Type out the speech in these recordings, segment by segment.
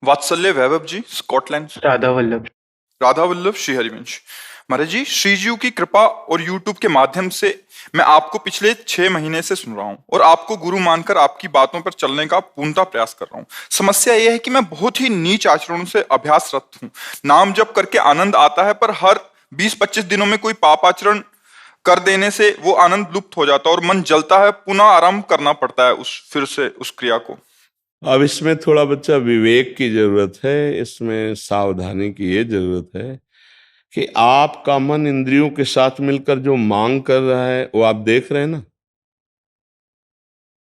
वात्सल्य वैभव जी, स्कॉटलैंड से। राधा वल्लभ। राधा वल्लभ श्री हरिवंश। महाराज जी, श्री जीव की कृपा और यूट्यूब के माध्यम से मैं आपको पिछले 6 महीने से सुन रहा हूँ और आपको गुरु मानकर आपकी बातों पर चलने का पूर्णतः प्रयास कर रहा हूँ। समस्या यह है कि मैं बहुत ही नीच आचरणों से अभ्यासरत हूँ। नाम जप करके आनंद आता है, पर हर 20-25 दिनों में कोई पाप आचरण कर देने से वो आनंद लुप्त हो जाता है और मन जलता है। पुनः आरंभ करना पड़ता है फिर से उस क्रिया को। अब इसमें थोड़ा बच्चा विवेक की जरूरत है, इसमें सावधानी की ये जरूरत है कि आपका मन इंद्रियों के साथ मिलकर जो मांग कर रहा है वो आप देख रहे हैं ना।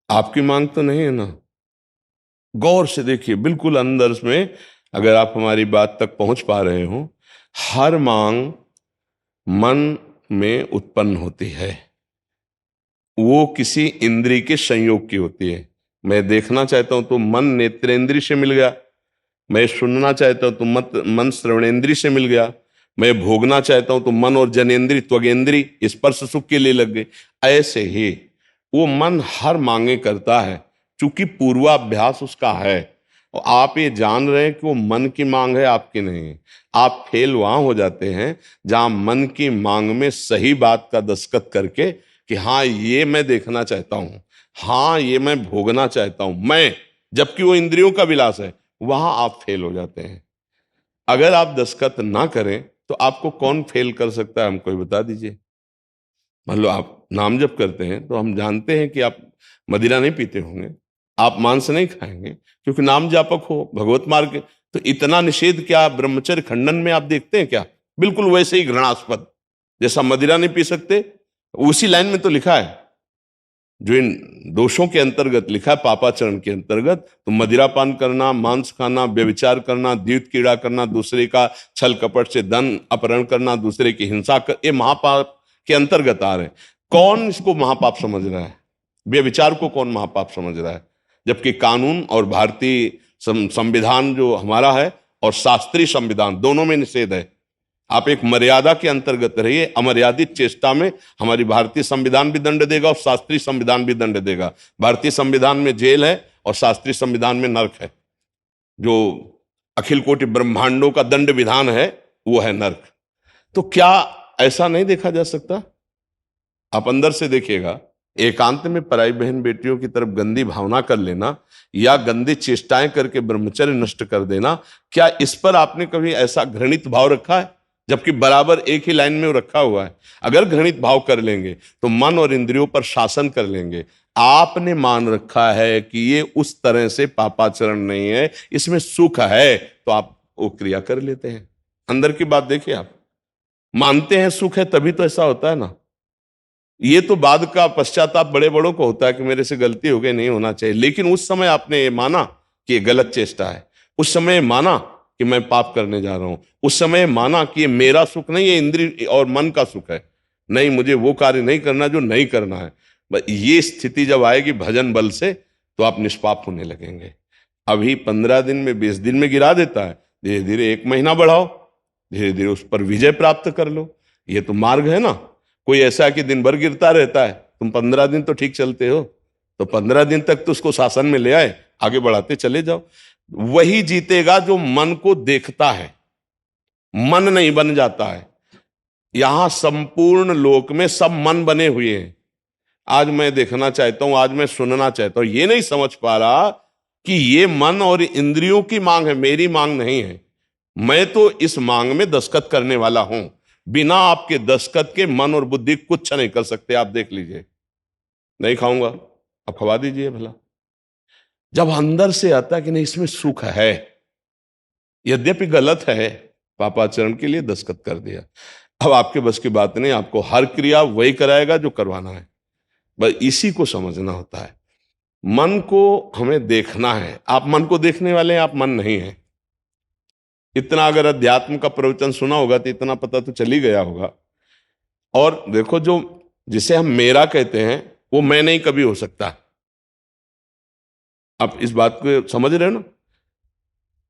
आपकी मांग तो नहीं है ना। गौर से देखिए, बिल्कुल अंदर में, अगर आप हमारी बात तक पहुंच पा रहे हो, हर मांग मन में उत्पन्न होती है। वो किसी इंद्रिय के संयोग की होती है। मैं देखना चाहता हूं तो मन नेत्रेंद्रिय से मिल गया, मैं सुनना चाहता हूं तो मन श्रवणेंद्रिय से मिल गया, मैं भोगना चाहता हूं तो मन और जनेन्द्रिय त्वगेंद्रिय स्पर्श सुख के लिए लग गए। ऐसे ही वो मन हर मांगे करता है, चूंकि पूर्वाभ्यास उसका है। और आप ये जान रहे हैं कि वो मन की मांग है, आपकी नहीं है। आप फेल वहां हो जाते हैं जहां मन की मांग में सही बात का दस्तखत करके कि हाँ ये मैं देखना चाहता हूं, हाँ ये मैं भोगना चाहता हूं, मैं, जबकि वो इंद्रियों का विलास है, वहां आप फेल हो जाते हैं। अगर आप दस्तखत ना करें तो आपको कौन फेल कर सकता है, हमको बता दीजिए। मान लो आप नाम जप करते हैं तो हम जानते हैं कि आप मदिरा नहीं पीते होंगे, आप मांस नहीं खाएंगे, क्योंकि नाम जापक हो, भगवत मार्ग। तो इतना निषेध क्या ब्रह्मचर्य खंडन में आप देखते हैं क्या? बिल्कुल वैसे ही घृणास्पद, जैसा मदिरा नहीं पी सकते उसी लाइन में तो लिखा है, जो इन दोषों के अंतर्गत लिखा है, पापाचरण के अंतर्गत, तो मदिरापान करना, मांस खाना, व्यभिचार करना, द्यूत कीड़ा करना, दूसरे का छल कपट से धन अपहरण करना, दूसरे की हिंसा कर, ये महापाप के अंतर्गत आ रहे हैं। कौन इसको महापाप समझ रहा है? व्यभिचार को कौन महापाप समझ रहा है? जबकि कानून और भारतीय संविधान जो हमारा है और शास्त्रीय संविधान, दोनों में निषेध है। आप एक मर्यादा के अंतर्गत रहिए। अमर्यादित चेष्टा में हमारी भारतीय संविधान भी दंड देगा और शास्त्रीय संविधान भी दंड देगा। भारतीय संविधान में जेल है और शास्त्रीय संविधान में नरक है। जो अखिल कोटि ब्रह्मांडों का दंड विधान है वो है नरक। तो क्या ऐसा नहीं देखा जा सकता? आप अंदर से देखिएगा, एकांत में पराई बहन बेटियों की तरफ गंदी भावना कर लेना या गंदी चेष्टाएं करके ब्रह्मचर्य नष्ट कर देना, क्या इस पर आपने कभी ऐसा घृणित भाव रखा है? जबकि बराबर एक ही लाइन में वो रखा हुआ है। अगर घृणित भाव कर लेंगे तो मन और इंद्रियों पर शासन कर लेंगे। आपने मान रखा है कि ये उस तरह से पापाचरण नहीं है, इसमें सुख है, तो आप वो क्रिया कर लेते हैं। अंदर की बात देखिए, आप मानते हैं सुख है तभी तो ऐसा होता है ना। ये तो बाद का पश्चाताप बड़े बड़ों को होता है कि मेरे से गलती हो गई, नहीं होना चाहिए। लेकिन उस समय आपने ये माना कि ये गलत चेष्टा है, उस समय माना कि मैं पाप करने जा रहा हूं, उस समय माना कि ये मेरा सुख नहीं, ये इंद्रिय और मन का सुख है, नहीं मुझे वो कार्य नहीं करना जो नहीं करना है। ये स्थिति जब आएगी भजन बल से, तो आप निष्पाप होने लगेंगे। अभी 15 दिन में 20 दिन में गिरा देता है, धीरे धीरे 1 महीना बढ़ाओ, धीरे धीरे उस पर विजय प्राप्त कर लो। ये तो मार्ग है ना। कोई ऐसा है कि दिन भर गिरता रहता है, तुम 15 दिन तो ठीक चलते हो, तो 15 दिन तक तो उसको शासन में ले आए, आगे बढ़ाते चले जाओ। वही जीतेगा जो मन को देखता है, मन नहीं बन जाता है। यहां संपूर्ण लोक में सब मन बने हुए हैं। आज मैं देखना चाहता हूं, आज मैं सुनना चाहता हूं, ये नहीं समझ पा रहा कि ये मन और इंद्रियों की मांग है, मेरी मांग नहीं है। मैं तो इस मांग में दस्तखत करने वाला हूं। बिना आपके दस्तखत के मन और बुद्धि कुछ नहीं कर सकते। आप देख लीजिए, नहीं खाऊंगा, आप खवा दीजिए भला। जब अंदर से आता है कि नहीं इसमें सुख है, यद्यपि गलत है, पापाचरण के लिए दस्तखत कर दिया। अब आपके बस की बात नहीं, आपको हर क्रिया वही कराएगा जो करवाना है। बस इसी को समझना होता है। मन को हमें देखना है। आप मन को देखने वाले हैं, आप मन नहीं है। इतना अगर अध्यात्म का प्रवचन सुना होगा तो इतना पता तो चल ही गया होगा। और देखो, जो जिसे हम मेरा कहते हैं वो मैं नहीं कभी हो सकता। आप इस बात को समझ रहे हो ना?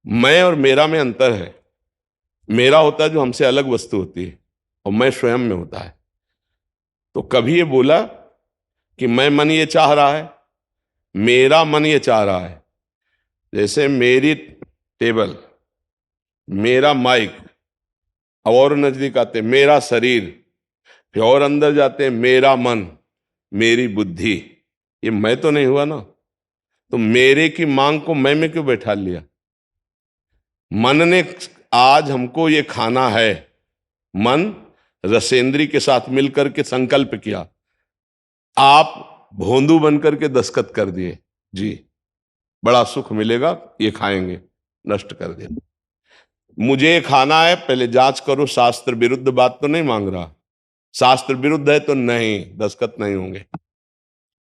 मैं और मेरा में अंतर है। मेरा होता है जो हमसे अलग वस्तु होती है, और मैं स्वयं में होता है। तो कभी ये बोला कि मैं मन ये चाह रहा है, मेरा मन ये चाह रहा है। जैसे मेरी टेबल, मेरा माइक, अब और नजदीक आते मेरा शरीर, फिर और अंदर जाते मेरा मन, मेरी बुद्धि। ये मैं तो नहीं हुआ ना। तो मेरे की मांग को मैं में क्यों बैठा लिया? मन ने आज हमको ये खाना है, मन रसेंद्री के साथ मिलकर के संकल्प किया, आप भोंदू बनकर के दस्तखत कर दिए, जी बड़ा सुख मिलेगा, ये खाएंगे, नष्ट कर दिया। मुझे खाना है, पहले जांच करो शास्त्र विरुद्ध बात तो नहीं मांग रहा, शास्त्र विरुद्ध है तो नहीं, दस्तखत नहीं होंगे।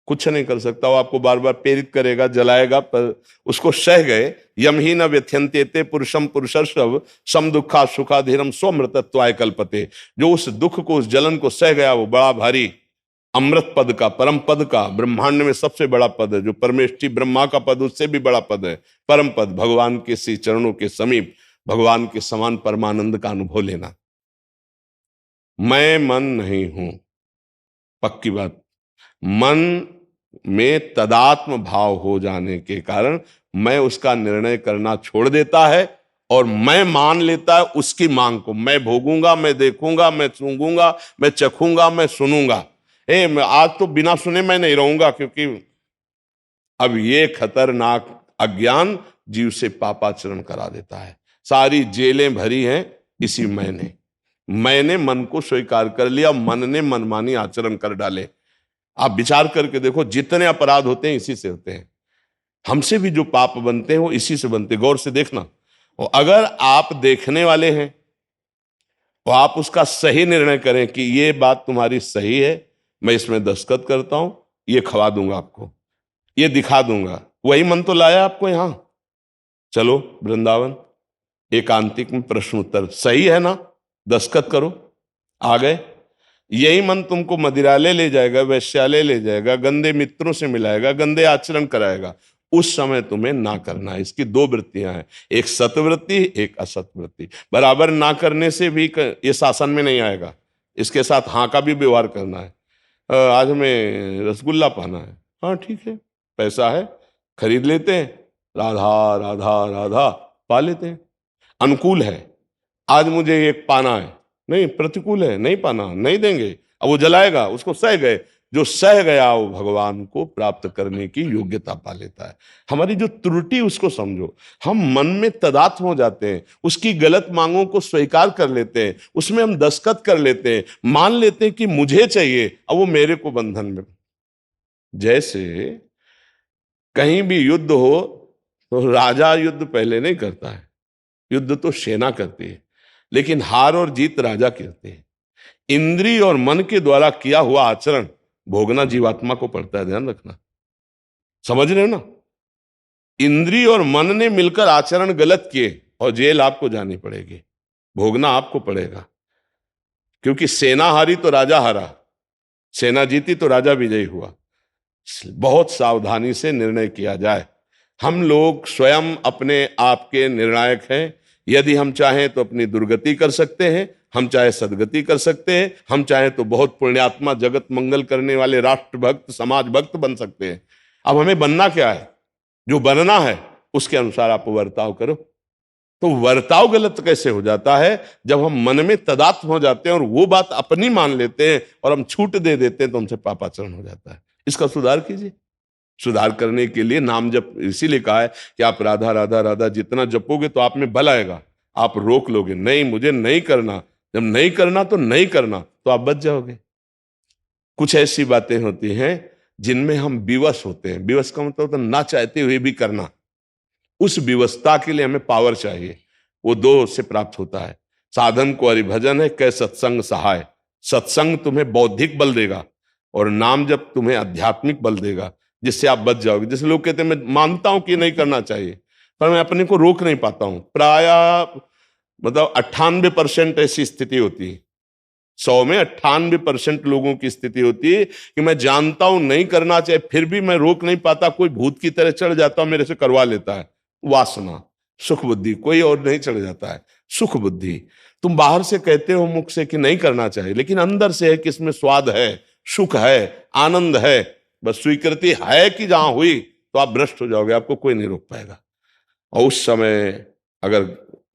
कुछ नहीं कर सकता, वो आपको बार बार प्रेरित करेगा, जलाएगा, पर उसको सह गए। यम ही न व्यथ्यन्ते पुरुषम पुरुषर्षव सम दुखा सुखाधीरम स्वमृतत्वाय कल्पते। जो उस दुख को, उस जलन को सह गया, वो बड़ा भारी अमृत पद का, परम पद का, ब्रह्मांड में सबसे बड़ा पद है, जो परमेष्ठी ब्रह्मा का पद उससे भी बड़ा पद है, परम पद, भगवान के श्री चरणों के समीप, भगवान के समान परमानंद का अनुभव लेना। मैं मन नहीं हूं, पक्की बात। मन में तदात्म भाव हो जाने के कारण मैं उसका निर्णय करना छोड़ देता है और मैं मान लेता है उसकी मांग को। मैं भोगूंगा, मैं देखूंगा, मैं सूंघूंगा, मैं चखूंगा, मैं सुनूंगा। मैं आज तो बिना सुने मैं नहीं रहूंगा, क्योंकि अब ये खतरनाक अज्ञान जीव से पापाचरण करा देता है। सारी जेलें भरी हैं इसी मैंने मन को स्वीकार कर लिया, मन ने मनमानी आचरण कर डाले। आप विचार करके देखो, जितने अपराध होते हैं इसी से होते हैं, हमसे भी जो पाप बनते हैं वो इसी से बनते हैं। गौर से देखना, और अगर आप देखने वाले हैं तो आप उसका सही निर्णय करें कि ये बात तुम्हारी सही है, मैं इसमें दस्तखत करता हूं, ये खवा दूंगा आपको, ये दिखा दूंगा। वही मन तो लाया आपको यहां, चलो वृंदावन एकांतिक में प्रश्न उत्तर, सही है ना, दस्तखत करो, आ गए। यही मन तुमको मदिरालय ले जाएगा, वैश्यालय ले जाएगा, गंदे मित्रों से मिलाएगा, गंदे आचरण कराएगा। उस समय तुम्हें ना करना है। इसकी दो वृत्तियां हैं, एक सतवृत्ति, एक असतवृत्ति। बराबर ना करने से भी ये शासन में नहीं आएगा, इसके साथ हाँ का भी व्यवहार करना है। आज हमें रसगुल्ला पाना है, हाँ ठीक है, पैसा है, खरीद लेते हैं, राधा राधा राधा पा लेते हैं। अनुकूल है, आज मुझे एक पाना है, नहीं प्रतिकूल है, नहीं पाना, नहीं देंगे, अब वो जलाएगा, उसको सह गए। जो सह गया वो भगवान को प्राप्त करने की योग्यता पा लेता है। हमारी जो त्रुटि उसको समझो, हम मन में तदात्म हो जाते हैं, उसकी गलत मांगों को स्वीकार कर लेते हैं, उसमें हम दस्तखत कर लेते हैं, मान लेते हैं कि मुझे चाहिए, अब वो मेरे को बंधन में। जैसे कहीं भी युद्ध हो तो राजा युद्ध पहले नहीं करता है, युद्ध तो सेना करती है, लेकिन हार और जीत राजा करते हैं। इंद्रिय और मन के द्वारा किया हुआ आचरण भोगना जीवात्मा को पड़ता है, ध्यान रखना, समझ रहे हो ना। इंद्रिय और मन ने मिलकर आचरण गलत किए और जेल आपको जानी पड़ेगी, भोगना आपको पड़ेगा। क्योंकि सेना हारी तो राजा हारा, सेना जीती तो राजा विजयी हुआ। बहुत सावधानी से निर्णय किया जाए। हम लोग स्वयं अपने आप के निर्णायक हैं। यदि हम चाहें तो अपनी दुर्गति कर सकते हैं, हम चाहे सदगति कर सकते हैं, हम चाहे तो बहुत पुण्यात्मा, जगत मंगल करने वाले राष्ट्र भक्त, समाज भक्त बन सकते हैं। अब हमें बनना क्या है? जो बनना है उसके अनुसार आप वर्ताव करो। तो वर्ताव गलत कैसे हो जाता है? जब हम मन में तदात्म हो जाते हैं और वो बात अपनी मान लेते हैं और हम छूट दे देते हैं, तो हमसे पापाचरण हो जाता है। इसका सुधार कीजिए। सुधार करने के लिए नाम जप इसीलिए कहा है कि आप राधा राधा राधा जितना जपोगे तो आप में बल आएगा। आप रोक लोगे, नहीं मुझे नहीं करना, जब नहीं करना तो नहीं करना, तो आप बच जाओगे। कुछ ऐसी बातें होती हैं जिनमें हम विवश होते हैं। विवश का मतलब तो ना चाहते हुए भी करना। उस विवशता के लिए हमें पावर चाहिए, वो दो से प्राप्त होता है। साधन को हरिभजन है, कै सत्संग सहाय। सत्संग तुम्हें बौद्धिक बल देगा और नाम जप तुम्हें आध्यात्मिक बल देगा, जिससे आप बच जाओगे। जैसे लोग कहते हैं मैं मानता हूं कि नहीं करना चाहिए, पर मैं अपने को रोक नहीं पाता हूं। प्राय मतलब 98% ऐसी स्थिति होती है, 100 में 98% लोगों की स्थिति होती है कि मैं जानता हूं नहीं करना चाहिए, फिर भी मैं रोक नहीं पाता। कोई भूत की तरह चढ़ जाता हूं, मेरे से करवा लेता है। वासना, सुख बुद्धि, कोई और नहीं चढ़ जाता है, सुख बुद्धि। तुम बाहर से कहते हो मुख से कि नहीं करना चाहिए, लेकिन अंदर से है कि इसमें स्वाद है, सुख है, आनंद है। बस स्वीकृति है कि जहां हुई तो आप भ्रष्ट हो जाओगे, आपको कोई नहीं रोक पाएगा। और उस समय अगर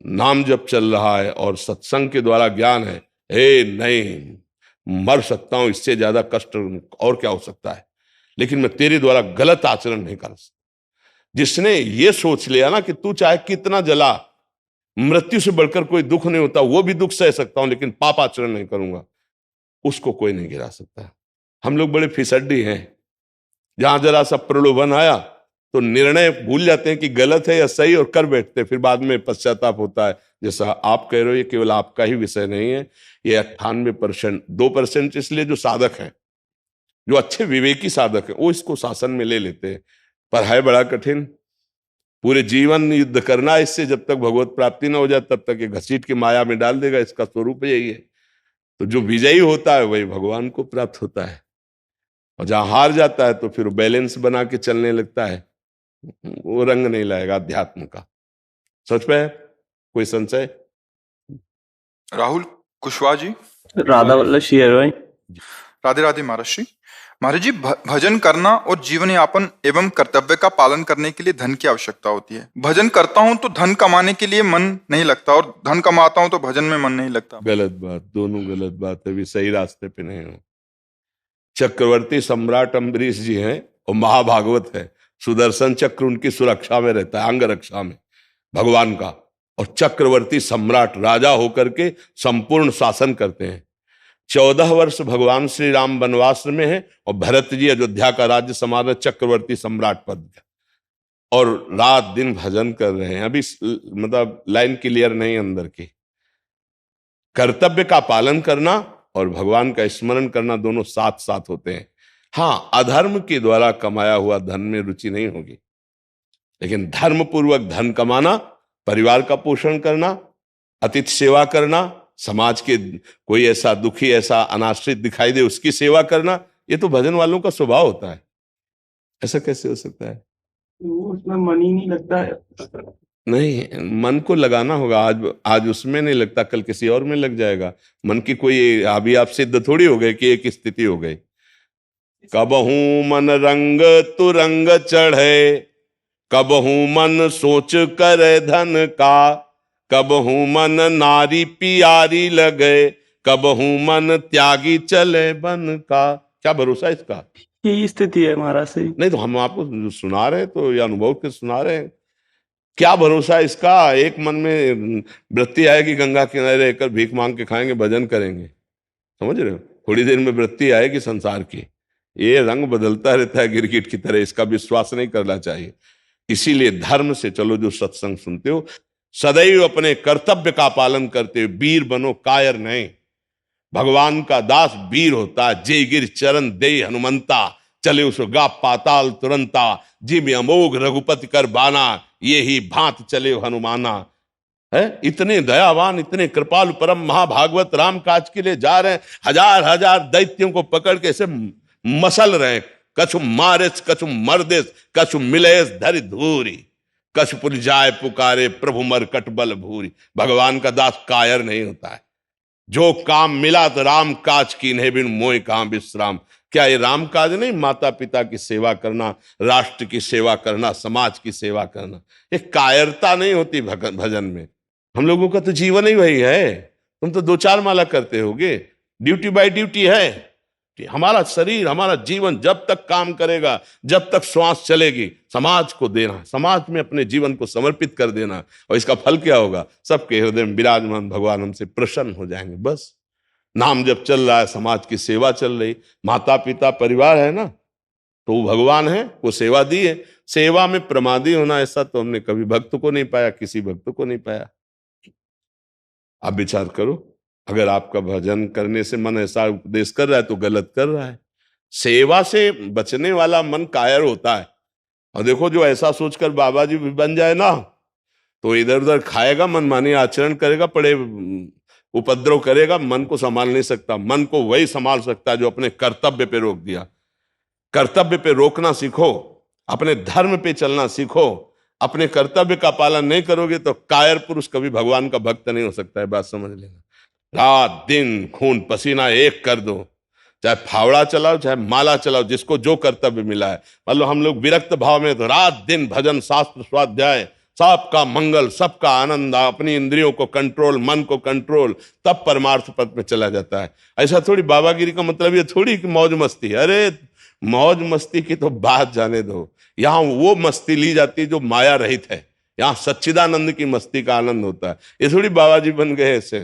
नाम जप चल रहा है और सत्संग के द्वारा ज्ञान है, नहीं मर सकता हूं, इससे ज्यादा कष्ट और क्या हो सकता है, लेकिन मैं तेरे द्वारा गलत आचरण नहीं कर सकता। जिसने ये सोच लिया ना कि तू चाहे कितना जला, मृत्यु से बढ़कर कोई दुख नहीं होता, वो भी दुख सह सकता हूं लेकिन पाप आचरण नहीं करूंगा, उसको कोई नहीं गिरा सकता। हम लोग बड़े फिसड्डी हैं, जहां जरा सा प्रलोभन आया तो निर्णय भूल जाते हैं कि गलत है या सही और कर बैठते हैं, फिर बाद में पश्चाताप होता है। जैसा आप कह रहे हो, ये केवल आपका ही विषय नहीं है, ये 98%, 2% इसलिए जो साधक हैं, जो अच्छे विवेकी साधक हैं, वो इसको शासन में ले लेते हैं, पर है बड़ा कठिन। पूरे जीवन युद्ध करना इससे, जब तक भगवत प्राप्ति ना हो जाए तब तक ये घसीट की माया में डाल देगा। इसका स्वरूप यही है। तो जो विजयी होता है वही भगवान को प्राप्त होता है, और जहां हार जाता है तो फिर बैलेंस बना के चलने लगता है, वो रंग नहीं लाएगा अध्यात्म का। सच पे है? कोई संशय? राहुल कुशवाहा जी। राधा वल्लभ शेर भाई। राधे राधे महाराज जी। महाराज जी, भजन करना और जीवन यापन एवं कर्तव्य का पालन करने के लिए धन की आवश्यकता होती है। भजन करता हूं तो धन कमाने के लिए मन नहीं लगता, और धन कमाता हूं तो भजन में मन नहीं लगता। गलत बात, दोनों गलत बात है, भी सही रास्ते पे नहीं हो। चक्रवर्ती सम्राट अम्बरीश जी हैं और महाभागवत है, सुदर्शन चक्र उनकी सुरक्षा में रहता है, अंग रक्षा में भगवान का, और चक्रवर्ती सम्राट राजा होकर के संपूर्ण शासन करते हैं। 14 वर्ष भगवान श्री राम वनवास में है और भरत जी अयोध्या का राज्य संभाल रहे, चक्रवर्ती सम्राट पद का, और रात दिन भजन कर रहे हैं। अभी मतलब लाइन क्लियर नहीं अंदर की। कर्तव्य का पालन करना और भगवान का स्मरण करना दोनों साथ साथ होते हैं। हाँ, अधर्म के द्वारा कमाया हुआ धन में रुचि नहीं होगी, लेकिन धर्म पूर्वक धन कमाना, परिवार का पोषण करना, अतिथि सेवा करना, समाज के कोई ऐसा दुखी, ऐसा अनाश्रित दिखाई दे उसकी सेवा करना, ये तो भजन वालों का स्वभाव होता है। ऐसा कैसे हो सकता है? उसमें मन ही नहीं लगता है। नहीं, मन को लगाना होगा। आज उसमें नहीं लगता, कल किसी और में लग जाएगा। मन की कोई अभी आप सिद्ध थोड़ी हो गए कि एक स्थिति हो गई। कबहू मन रंग तुरंग चढ़े, कबहू मन सोच करे धन का, कबहू मन नारी पियारी लगे, कबहू मन त्यागी चले बन का। क्या भरोसा इसका? यही स्थिति है महाराज से। नहीं तो हम आपको सुना रहे तो ये अनुभव के सुना रहे हैं। क्या भरोसा इसका? एक मन में वृत्ति आएगी, गंगा किनारे रहकर भीख मांग के खाएंगे, भजन करेंगे, समझ रहे हो? थोड़ी देर में वृत्ति आएगी संसार की, ये रंग बदलता रहता है गिरगिट की तरह। इसका विश्वास नहीं करना चाहिए। इसीलिए धर्म से चलो। जो सत्संग सुनते हो, सदैव अपने कर्तव्य का पालन करते हो, वीर बनो, कायर नहीं। भगवान का दास वीर होता है। जय गिर चरण दे हनुमंता, चले उस गा पाताल तुरंता, जिम अमोघ रघुपति कर बाना, ये ही भांत चले हनुमाना। है इतने दयावान, इतने कृपालु परम महाभागवत राम काज के लिए जा रहे हैं, हजार हजार दैत्यों को पकड़ के ऐसे मसल रहे हैं। कछु मारेस कछु मर्देस, कछु मिलेस धरि धूरी, कछु पुर जाय पुकारे प्रभु मरकट बल भूरी। भगवान का दास कायर नहीं होता है। जो काम मिला तो राम काज कीन्हे बिन मोय कहां विश्राम। क्या ये राम काज नहीं? माता पिता की सेवा करना, राष्ट्र की सेवा करना, समाज की सेवा करना, ये कायरता नहीं होती भजन में। हम लोगों का तो जीवन ही वही है। तुम तो 2-4 माला करते होगे, ड्यूटी बाय ड्यूटी है कि हमारा शरीर, हमारा जीवन जब तक काम करेगा, जब तक श्वास चलेगी, समाज को देना, समाज में अपने जीवन को समर्पित कर देना। और इसका फल क्या होगा? सबके हृदय में विराजमान भगवान हमसे प्रसन्न हो जाएंगे। बस नाम जब चल रहा है, समाज की सेवा चल रही, माता पिता परिवार है ना, तो वो भगवान है, वो सेवा दी है। सेवा में प्रमादी होना, ऐसा तो हमने कभी भक्त को नहीं पाया, किसी भक्त को नहीं पाया। आप विचार करो, अगर आपका भजन करने से मन ऐसा उपदेश कर रहा है तो गलत कर रहा है। सेवा से बचने वाला मन कायर होता है। और देखो, जो ऐसा सोचकर बाबा जी भी बन जाए ना, तो इधर उधर खाएगा, मनमानी आचरण करेगा, बड़े उपद्रव करेगा, मन को संभाल नहीं सकता। मन को वही संभाल सकता है जो अपने कर्तव्य पे रोक दिया। कर्तव्य पे रोकना सीखो, अपने धर्म पे चलना सीखो। अपने कर्तव्य का पालन नहीं करोगे तो कायर पुरुष कभी भगवान का भक्त नहीं हो सकता है। बात समझ लेना। रात दिन खून पसीना एक कर दो, चाहे फावड़ा चलाओ, चाहे माला चलाओ, जिसको जो कर्तव्य मिला है। मान लो हम लोग विरक्त भाव में, तो रात दिन भजन, शास्त्र, स्वाध्याय, सबका मंगल, सबका आनंद, अपनी इंद्रियों को कंट्रोल, मन को कंट्रोल, तब परमार्थ पद में चला जाता है। ऐसा थोड़ी बाबागिरी का मतलब ये थोड़ी कि मौज मस्ती है। अरे मौज मस्ती की तो बात जाने दो, यहां वो मस्ती ली जाती है जो माया रहित है। यहां सच्चिदानंद की मस्ती का आनंद होता है। ये थोड़ी बाबा जी बन गए ऐसे।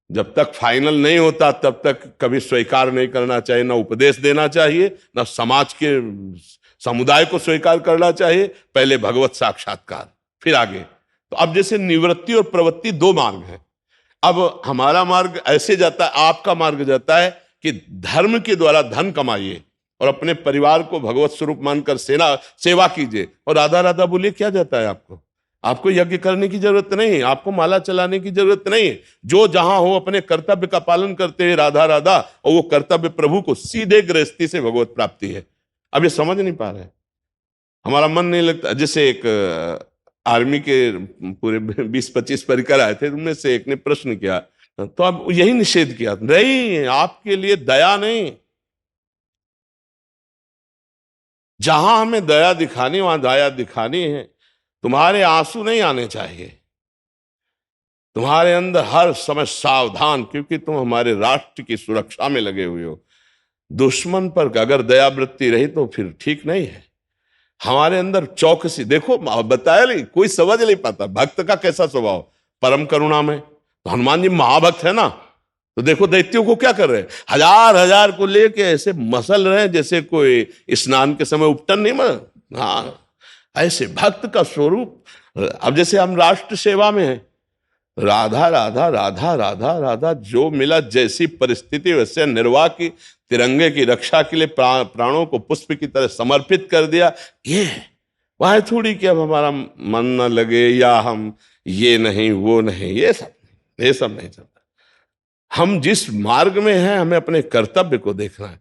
जब तक फाइनल नहीं होता तब तक कभी स्वीकार नहीं करना चाहिए, ना उपदेश देना चाहिए, ना समाज के समुदाय को स्वीकार करना चाहिए। पहले भगवत साक्षात्कार, फिर आगे। तो अब जैसे निवृत्ति और प्रवृत्ति दो मार्ग हैं। अब हमारा मार्ग ऐसे जाता है, आपका मार्ग जाता है कि धर्म के द्वारा धन कमाइए और अपने परिवार को भगवत स्वरूप मानकर सेवा कीजिए। और राधा राधा बोलिए, क्या जाता है आपको? आपको यज्ञ करने की जरूरत नहीं है, आपको माला चलाने की जरूरत नहीं है। जो जहां हो अपने कर्तव्य का पालन करते हैं राधा राधा, और वो कर्तव्य प्रभु को सीधे गृहस्थी से भगवत प्राप्ति है। अब ये समझ नहीं पा रहे, हमारा मन नहीं लगता। जैसे एक आर्मी के पूरे 20-25 परिकर आए थे, उनमें से एक ने प्रश्न किया, तो अब यही निषेध किया, नहीं आपके लिए दया नहीं, जहां हमें दया दिखानी वहां दया दिखानी है। तुम्हारे आंसू नहीं आने चाहिए, तुम्हारे अंदर हर समय सावधान, क्योंकि तुम हमारे राष्ट्र की सुरक्षा में लगे हुए हो। दुश्मन पर अगर दया वृत्ति रही तो फिर ठीक नहीं है। हमारे अंदर चौकसी, देखो बताया नहीं, कोई समझ नहीं पाता भक्त का कैसा स्वभाव, परम करुणा में। तो हनुमान जी महाभक्त है ना, तो देखो दैत्यों को क्या कर रहे हैं, हजार हजार को लेके ऐसे मसल रहे हैं जैसे कोई स्नान के समय उपटन नहीं मर। हाँ, ऐसे भक्त का स्वरूप। अब जैसे हम राष्ट्र सेवा में हैं, राधा राधा राधा राधा राधा, जो मिला जैसी परिस्थिति वैसे निर्वाह की, तिरंगे की रक्षा के लिए प्राणों को पुष्प की तरह समर्पित कर दिया। ये वह थोड़ी कि अब हमारा मन न लगे या हम ये नहीं वो नहीं, ये सब नहीं चलता। हम जिस मार्ग में हैं हमें अपने कर्तव्य को देखना है।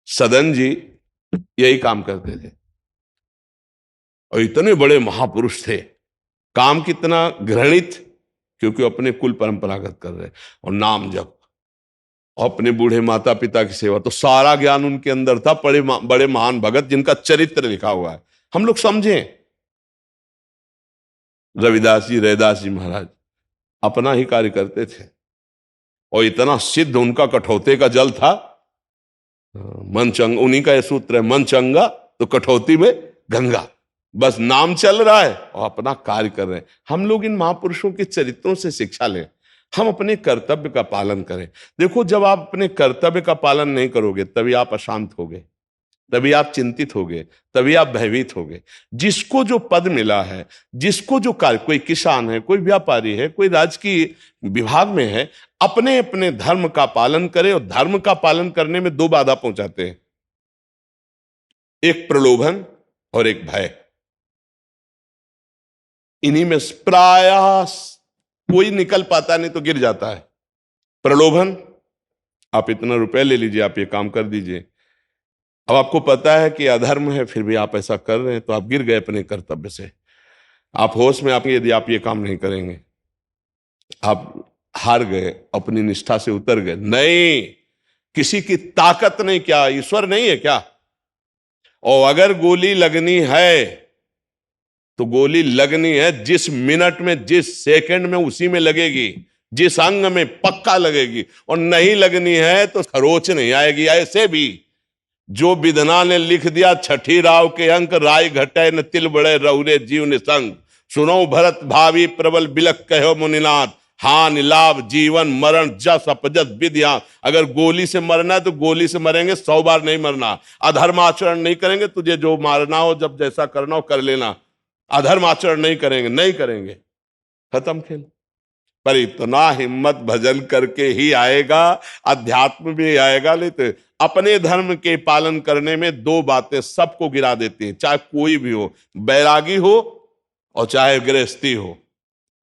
सदन जी यही काम करते थे और इतने बड़े महापुरुष थे। काम कितना घृणित, क्योंकि अपने कुल परंपरागत कर रहे और नाम जप, अपने बूढ़े माता पिता की सेवा। तो सारा ज्ञान उनके अंदर था। बड़े महान भगत जिनका चरित्र लिखा हुआ है, हम लोग समझें। रैदास जी महाराज अपना ही कार्य करते थे और इतना सिद्ध उनका कठौते का जल था। मन चंगा, उन्हीं का यह सूत्र है, मन चंगा तो कठौती में गंगा। बस नाम चल रहा है और अपना कार्य कर रहे हैं। हम लोग इन महापुरुषों के चरित्रों से शिक्षा लें, हम अपने कर्तव्य का पालन करें। देखो, जब आप अपने कर्तव्य का पालन नहीं करोगे तभी आप अशांत होगे, तभी आप चिंतित होगे, तभी आप भयभीत होगे। जिसको जो पद मिला है, जिसको जो कार्य, कोई किसान है, कोई व्यापारी है, कोई राजकीय विभाग में है, अपने अपने धर्म का पालन करे। और धर्म का पालन करने में दो बाधा पहुंचाते हैं, एक प्रलोभन और एक भय। इन्हीं में प्रयास कोई निकल पाता नहीं तो गिर जाता है। प्रलोभन, आप इतना रुपए ले लीजिए, आप ये काम कर दीजिए। अब आपको पता है कि अधर्म है, फिर भी आप ऐसा कर रहे हैं, तो आप गिर गए अपने कर्तव्य से। आप होश में आपके, यदि आप ये काम नहीं करेंगे, आप हार गए, अपनी निष्ठा से उतर गए। नहीं, किसी की ताकत नहीं, क्या ईश्वर नहीं है क्या? और अगर गोली लगनी है तो गोली लगनी है जिस मिनट में, जिस सेकंड में, उसी में लगेगी, जिस अंग में पक्का लगेगी। और नहीं लगनी है तो खरोच नहीं आएगी। ऐसे भी जो विधना ने लिख दिया, छठी राव के अंक, राय घटे न तिल बड़े रहुरे जीव निसंग, सुनो भरत भावी प्रबल बिलक कहो मुनिनाथ, हानि लाभ जीवन मरण जस अपजस विद्या। अगर गोली से मरना है तो गोली से मरेंगे, 100 बार नहीं मरना। अधर्म आचरण नहीं करेंगे, तुझे जो मारना हो, जब जैसा करना हो कर लेना। अधर्म आचरण नहीं करेंगे, नहीं करेंगे, खत्म खेल। पर इतना हिम्मत भजन करके ही आएगा, अध्यात्म भी आएगा। नहीं तो अपने धर्म के पालन करने में दो बातें सबको गिरा देती हैं, चाहे कोई भी हो, बैरागी हो और चाहे गृहस्थी हो।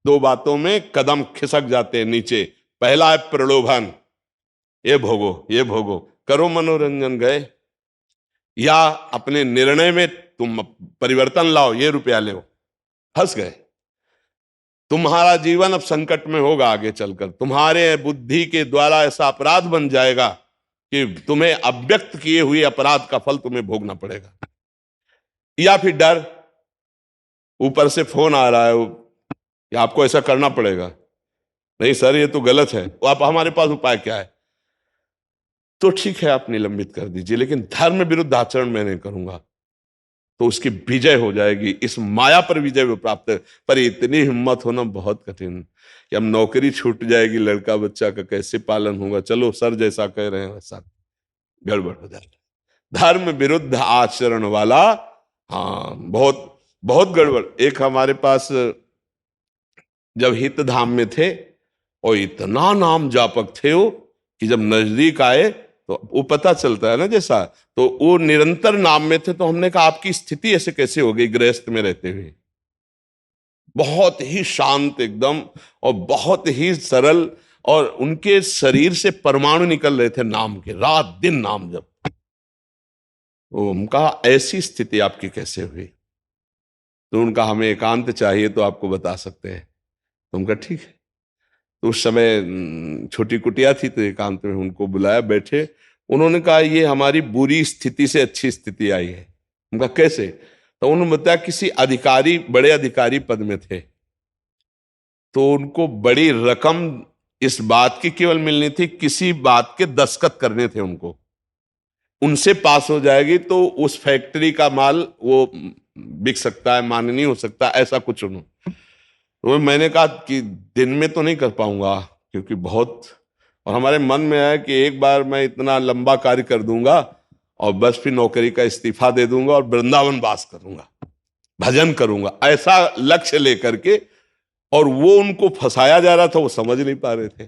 दो बातों में कदम खिसक जाते हैं नीचे। पहला है प्रलोभन, ये भोगो, ये भोगो, करो मनोरंजन, गए। या अपने निर्णय में तुम परिवर्तन लाओ, ये रुपया ले, फंस गए। तुम्हारा जीवन अब संकट में होगा आगे चलकर। तुम्हारे बुद्धि के द्वारा ऐसा अपराध बन जाएगा कि तुम्हें अव्यक्त किए हुए अपराध का फल तुम्हें भोगना पड़ेगा। या फिर डर, ऊपर से फोन आ रहा है कि आपको ऐसा करना पड़ेगा, नहीं सर ये तो गलत है, वो आप हमारे पास उपाय क्या है? तो ठीक है आप निलंबित कर दीजिए, लेकिन धर्म विरुद्ध आचरण मैं नहीं करूंगा, तो उसकी विजय हो जाएगी, इस माया पर विजय वो प्राप्त है। पर इतनी हिम्मत होना बहुत कठिन कि अब नौकरी छूट जाएगी, लड़का बच्चा का कैसे पालन होगा? चलो सर जैसा कह रहे हैं वैसा, गड़बड़ हो जाएगा। धर्म विरुद्ध आचरण वाला, हाँ बहुत बहुत गड़बड़। एक हमारे पास जब हित धाम में थे और इतना नाम जापक थे वो कि जब नजदीक आए तो वो पता चलता है ना जैसा, तो वो निरंतर नाम में थे। तो हमने कहा आपकी स्थिति ऐसे कैसे हो गई गृहस्थ में रहते हुए? बहुत ही शांत एकदम और बहुत ही सरल, और उनके शरीर से परमाणु निकल रहे थे नाम के, रात दिन नाम जप। तो उनका ऐसी स्थिति आपकी कैसे हुई? तो उनका हमें एकांत चाहिए तो आपको बता सकते हैं। तो उनका ठीक है। तो उस समय छोटी कुटिया थी, तो एकांत में उनको बुलाया, बैठे। उन्होंने कहा ये हमारी बुरी स्थिति से अच्छी स्थिति आई है। उनका कैसे? तो उन्होंने बताया किसी अधिकारी, बड़े अधिकारी पद में थे, तो उनको बड़ी रकम इस बात की केवल मिलनी थी, किसी बात के दस्तखत करने थे उनको, उनसे पास हो जाएगी तो उस फैक्ट्री का माल वो बिक सकता है, माननीय हो सकता है, ऐसा कुछ उन्होंने। तो मैंने कहा कि दिन में तो नहीं कर पाऊंगा क्योंकि बहुत, और हमारे मन में है कि एक बार मैं इतना लंबा कार्य कर दूंगा और बस फिर नौकरी का इस्तीफा दे दूंगा और वृंदावन वास करूंगा, भजन करूंगा, ऐसा लक्ष्य लेकर के। और वो उनको फंसाया जा रहा था, वो समझ नहीं पा रहे थे।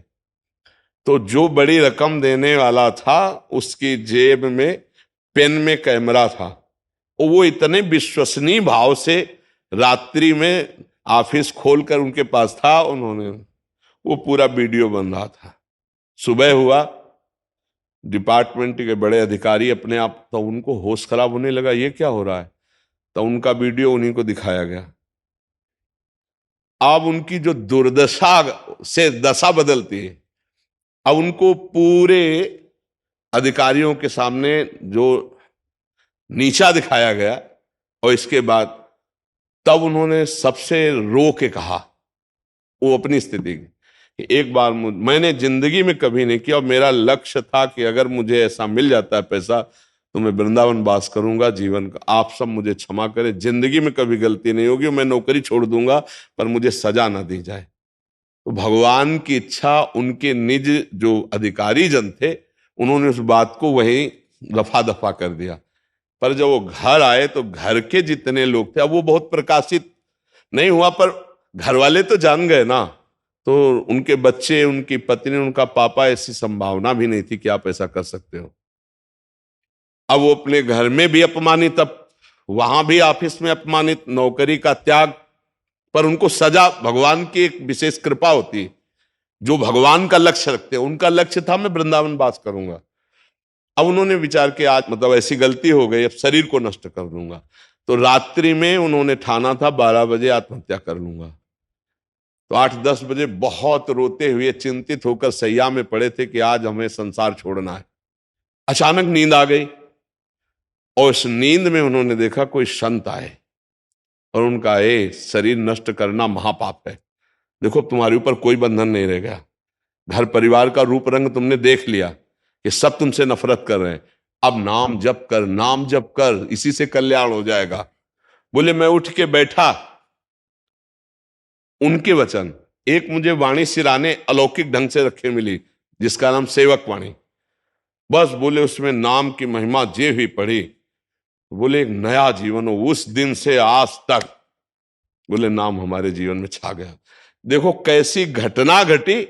तो जो बड़ी रकम देने वाला था उसकी जेब में पेन में कैमरा था, और वो इतने विश्वसनीय भाव से रात्रि में ऑफिस खोलकर उनके पास था, उन्होंने वो पूरा वीडियो बन रहा था। सुबह हुआ, डिपार्टमेंट के बड़े अधिकारी अपने आप, तो उनको होश खराब होने लगा, ये क्या हो रहा है? तो उनका वीडियो उन्हीं को दिखाया गया। अब उनकी जो दुर्दशा से दशा बदलती है, अब उनको पूरे अधिकारियों के सामने जो नीचा दिखाया गया, और इसके बाद तब उन्होंने सबसे रो के कहा वो अपनी स्थिति की, एक बार मैंने जिंदगी में कभी नहीं किया, और मेरा लक्ष्य था कि अगर मुझे ऐसा मिल जाता है पैसा तो मैं वृंदावन वास करूंगा जीवन का, आप सब मुझे क्षमा करें, जिंदगी में कभी गलती नहीं होगी, मैं नौकरी छोड़ दूंगा पर मुझे सजा ना दी जाए। तो भगवान की इच्छा, उनके निज जो अधिकारी जन थे उन्होंने उस बात को वहीं रफा दफा कर दिया। पर जब वो घर आए तो घर के जितने लोग थे, अब वो बहुत प्रकाशित नहीं हुआ, पर घर वाले तो जान गए ना। तो उनके बच्चे, उनकी पत्नी, उनका पापा, ऐसी संभावना भी नहीं थी कि आप ऐसा कर सकते हो। अब वो अपने घर में भी अपमानित, अब वहां भी ऑफिस में अपमानित, नौकरी का त्याग, पर उनको सजा, भगवान की एक विशेष कृपा होती है। जो भगवान का लक्ष्य रखते हैं, उनका लक्ष्य था मैं वृंदावन वास करूंगा। अब उन्होंने विचार किया आज मतलब ऐसी गलती हो गई, अब शरीर को नष्ट कर दूंगा। तो रात्रि में उन्होंने ठाना था 12 बजे आत्महत्या कर लूंगा। तो 8-10 बजे बहुत रोते हुए, चिंतित होकर सैया में पड़े थे कि आज हमें संसार छोड़ना है। अचानक नींद आ गई, और उस नींद में उन्होंने देखा कोई संत आए और उनका, ए शरीर नष्ट करना महापाप है, देखो तुम्हारे ऊपर कोई बंधन नहीं रह गया, घर परिवार का रूप रंग तुमने देख लिया कि सब तुमसे नफरत कर रहे हैं, अब नाम जप कर, नाम जप कर, इसी से कल्याण हो जाएगा। बोले मैं उठ के बैठा, उनके वचन, एक मुझे वाणी सिराने अलौकिक ढंग से रखे मिली जिसका नाम सेवक वाणी, बस बोले उसमें नाम की महिमा जे हुई पढ़ी, बोले एक नया जीवन हो। उस दिन से आज तक बोले नाम हमारे जीवन में छा गया। देखो कैसी घटना घटी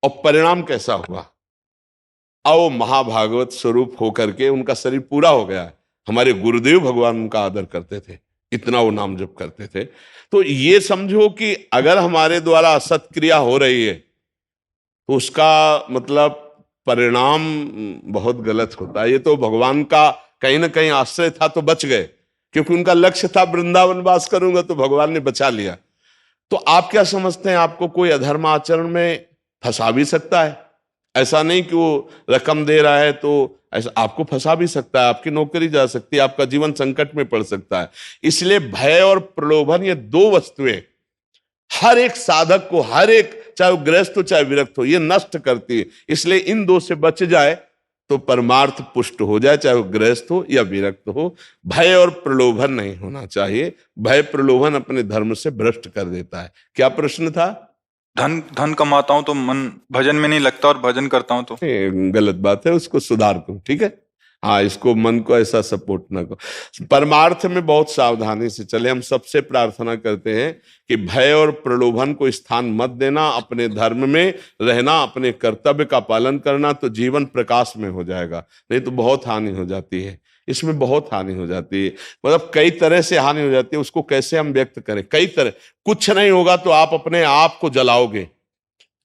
और परिणाम कैसा हुआ। आओ महाभागवत स्वरूप होकर के उनका शरीर पूरा हो गया है। हमारे गुरुदेव भगवान उनका आदर करते थे, इतना वो नाम जप करते थे। तो ये समझो कि अगर हमारे द्वारा असत क्रिया हो रही है तो उसका मतलब परिणाम बहुत गलत होता है। ये तो भगवान का कहीं ना कहीं आश्रय था तो बच गए, क्योंकि उनका लक्ष्य था वृंदावन वास करूंगा, तो भगवान ने बचा लिया। तो आप क्या समझते हैं, आपको कोई अधर्म आचरण में फंसा भी सकता है? ऐसा नहीं कि वो रकम दे रहा है तो ऐसा आपको फंसा भी सकता है, आपकी नौकरी जा सकती है, आपका जीवन संकट में पड़ सकता है। इसलिए भय और प्रलोभन, ये दो वस्तुएं हर एक साधक को, हर एक, चाहे वो गृहस्थ हो चाहे विरक्त हो, ये नष्ट करती है। इसलिए इन दो से बच जाए तो परमार्थ पुष्ट हो जाए, चाहे वो गृहस्थ हो या विरक्त हो। भय और प्रलोभन नहीं होना चाहिए। भय प्रलोभन अपने धर्म से भ्रष्ट कर देता है। क्या प्रश्न था? धन कमाता हूं तो मन भजन में नहीं लगता और भजन करता हूं तो। गलत बात है, उसको सुधार करो, ठीक है। हाँ, इसको मन को ऐसा सपोर्ट ना करो। परमार्थ में बहुत सावधानी से चले। हम सबसे प्रार्थना करते हैं कि भय और प्रलोभन को स्थान मत देना, अपने धर्म में रहना, अपने कर्तव्य का पालन करना, तो जीवन प्रकाश में हो जाएगा। नहीं तो बहुत हानि हो जाती है, इसमें बहुत हानि हो जाती है। मतलब कई तरह से हानि हो जाती है, उसको कैसे हम व्यक्त करें? कई तरह। कुछ नहीं होगा तो आप अपने आप को जलाओगे,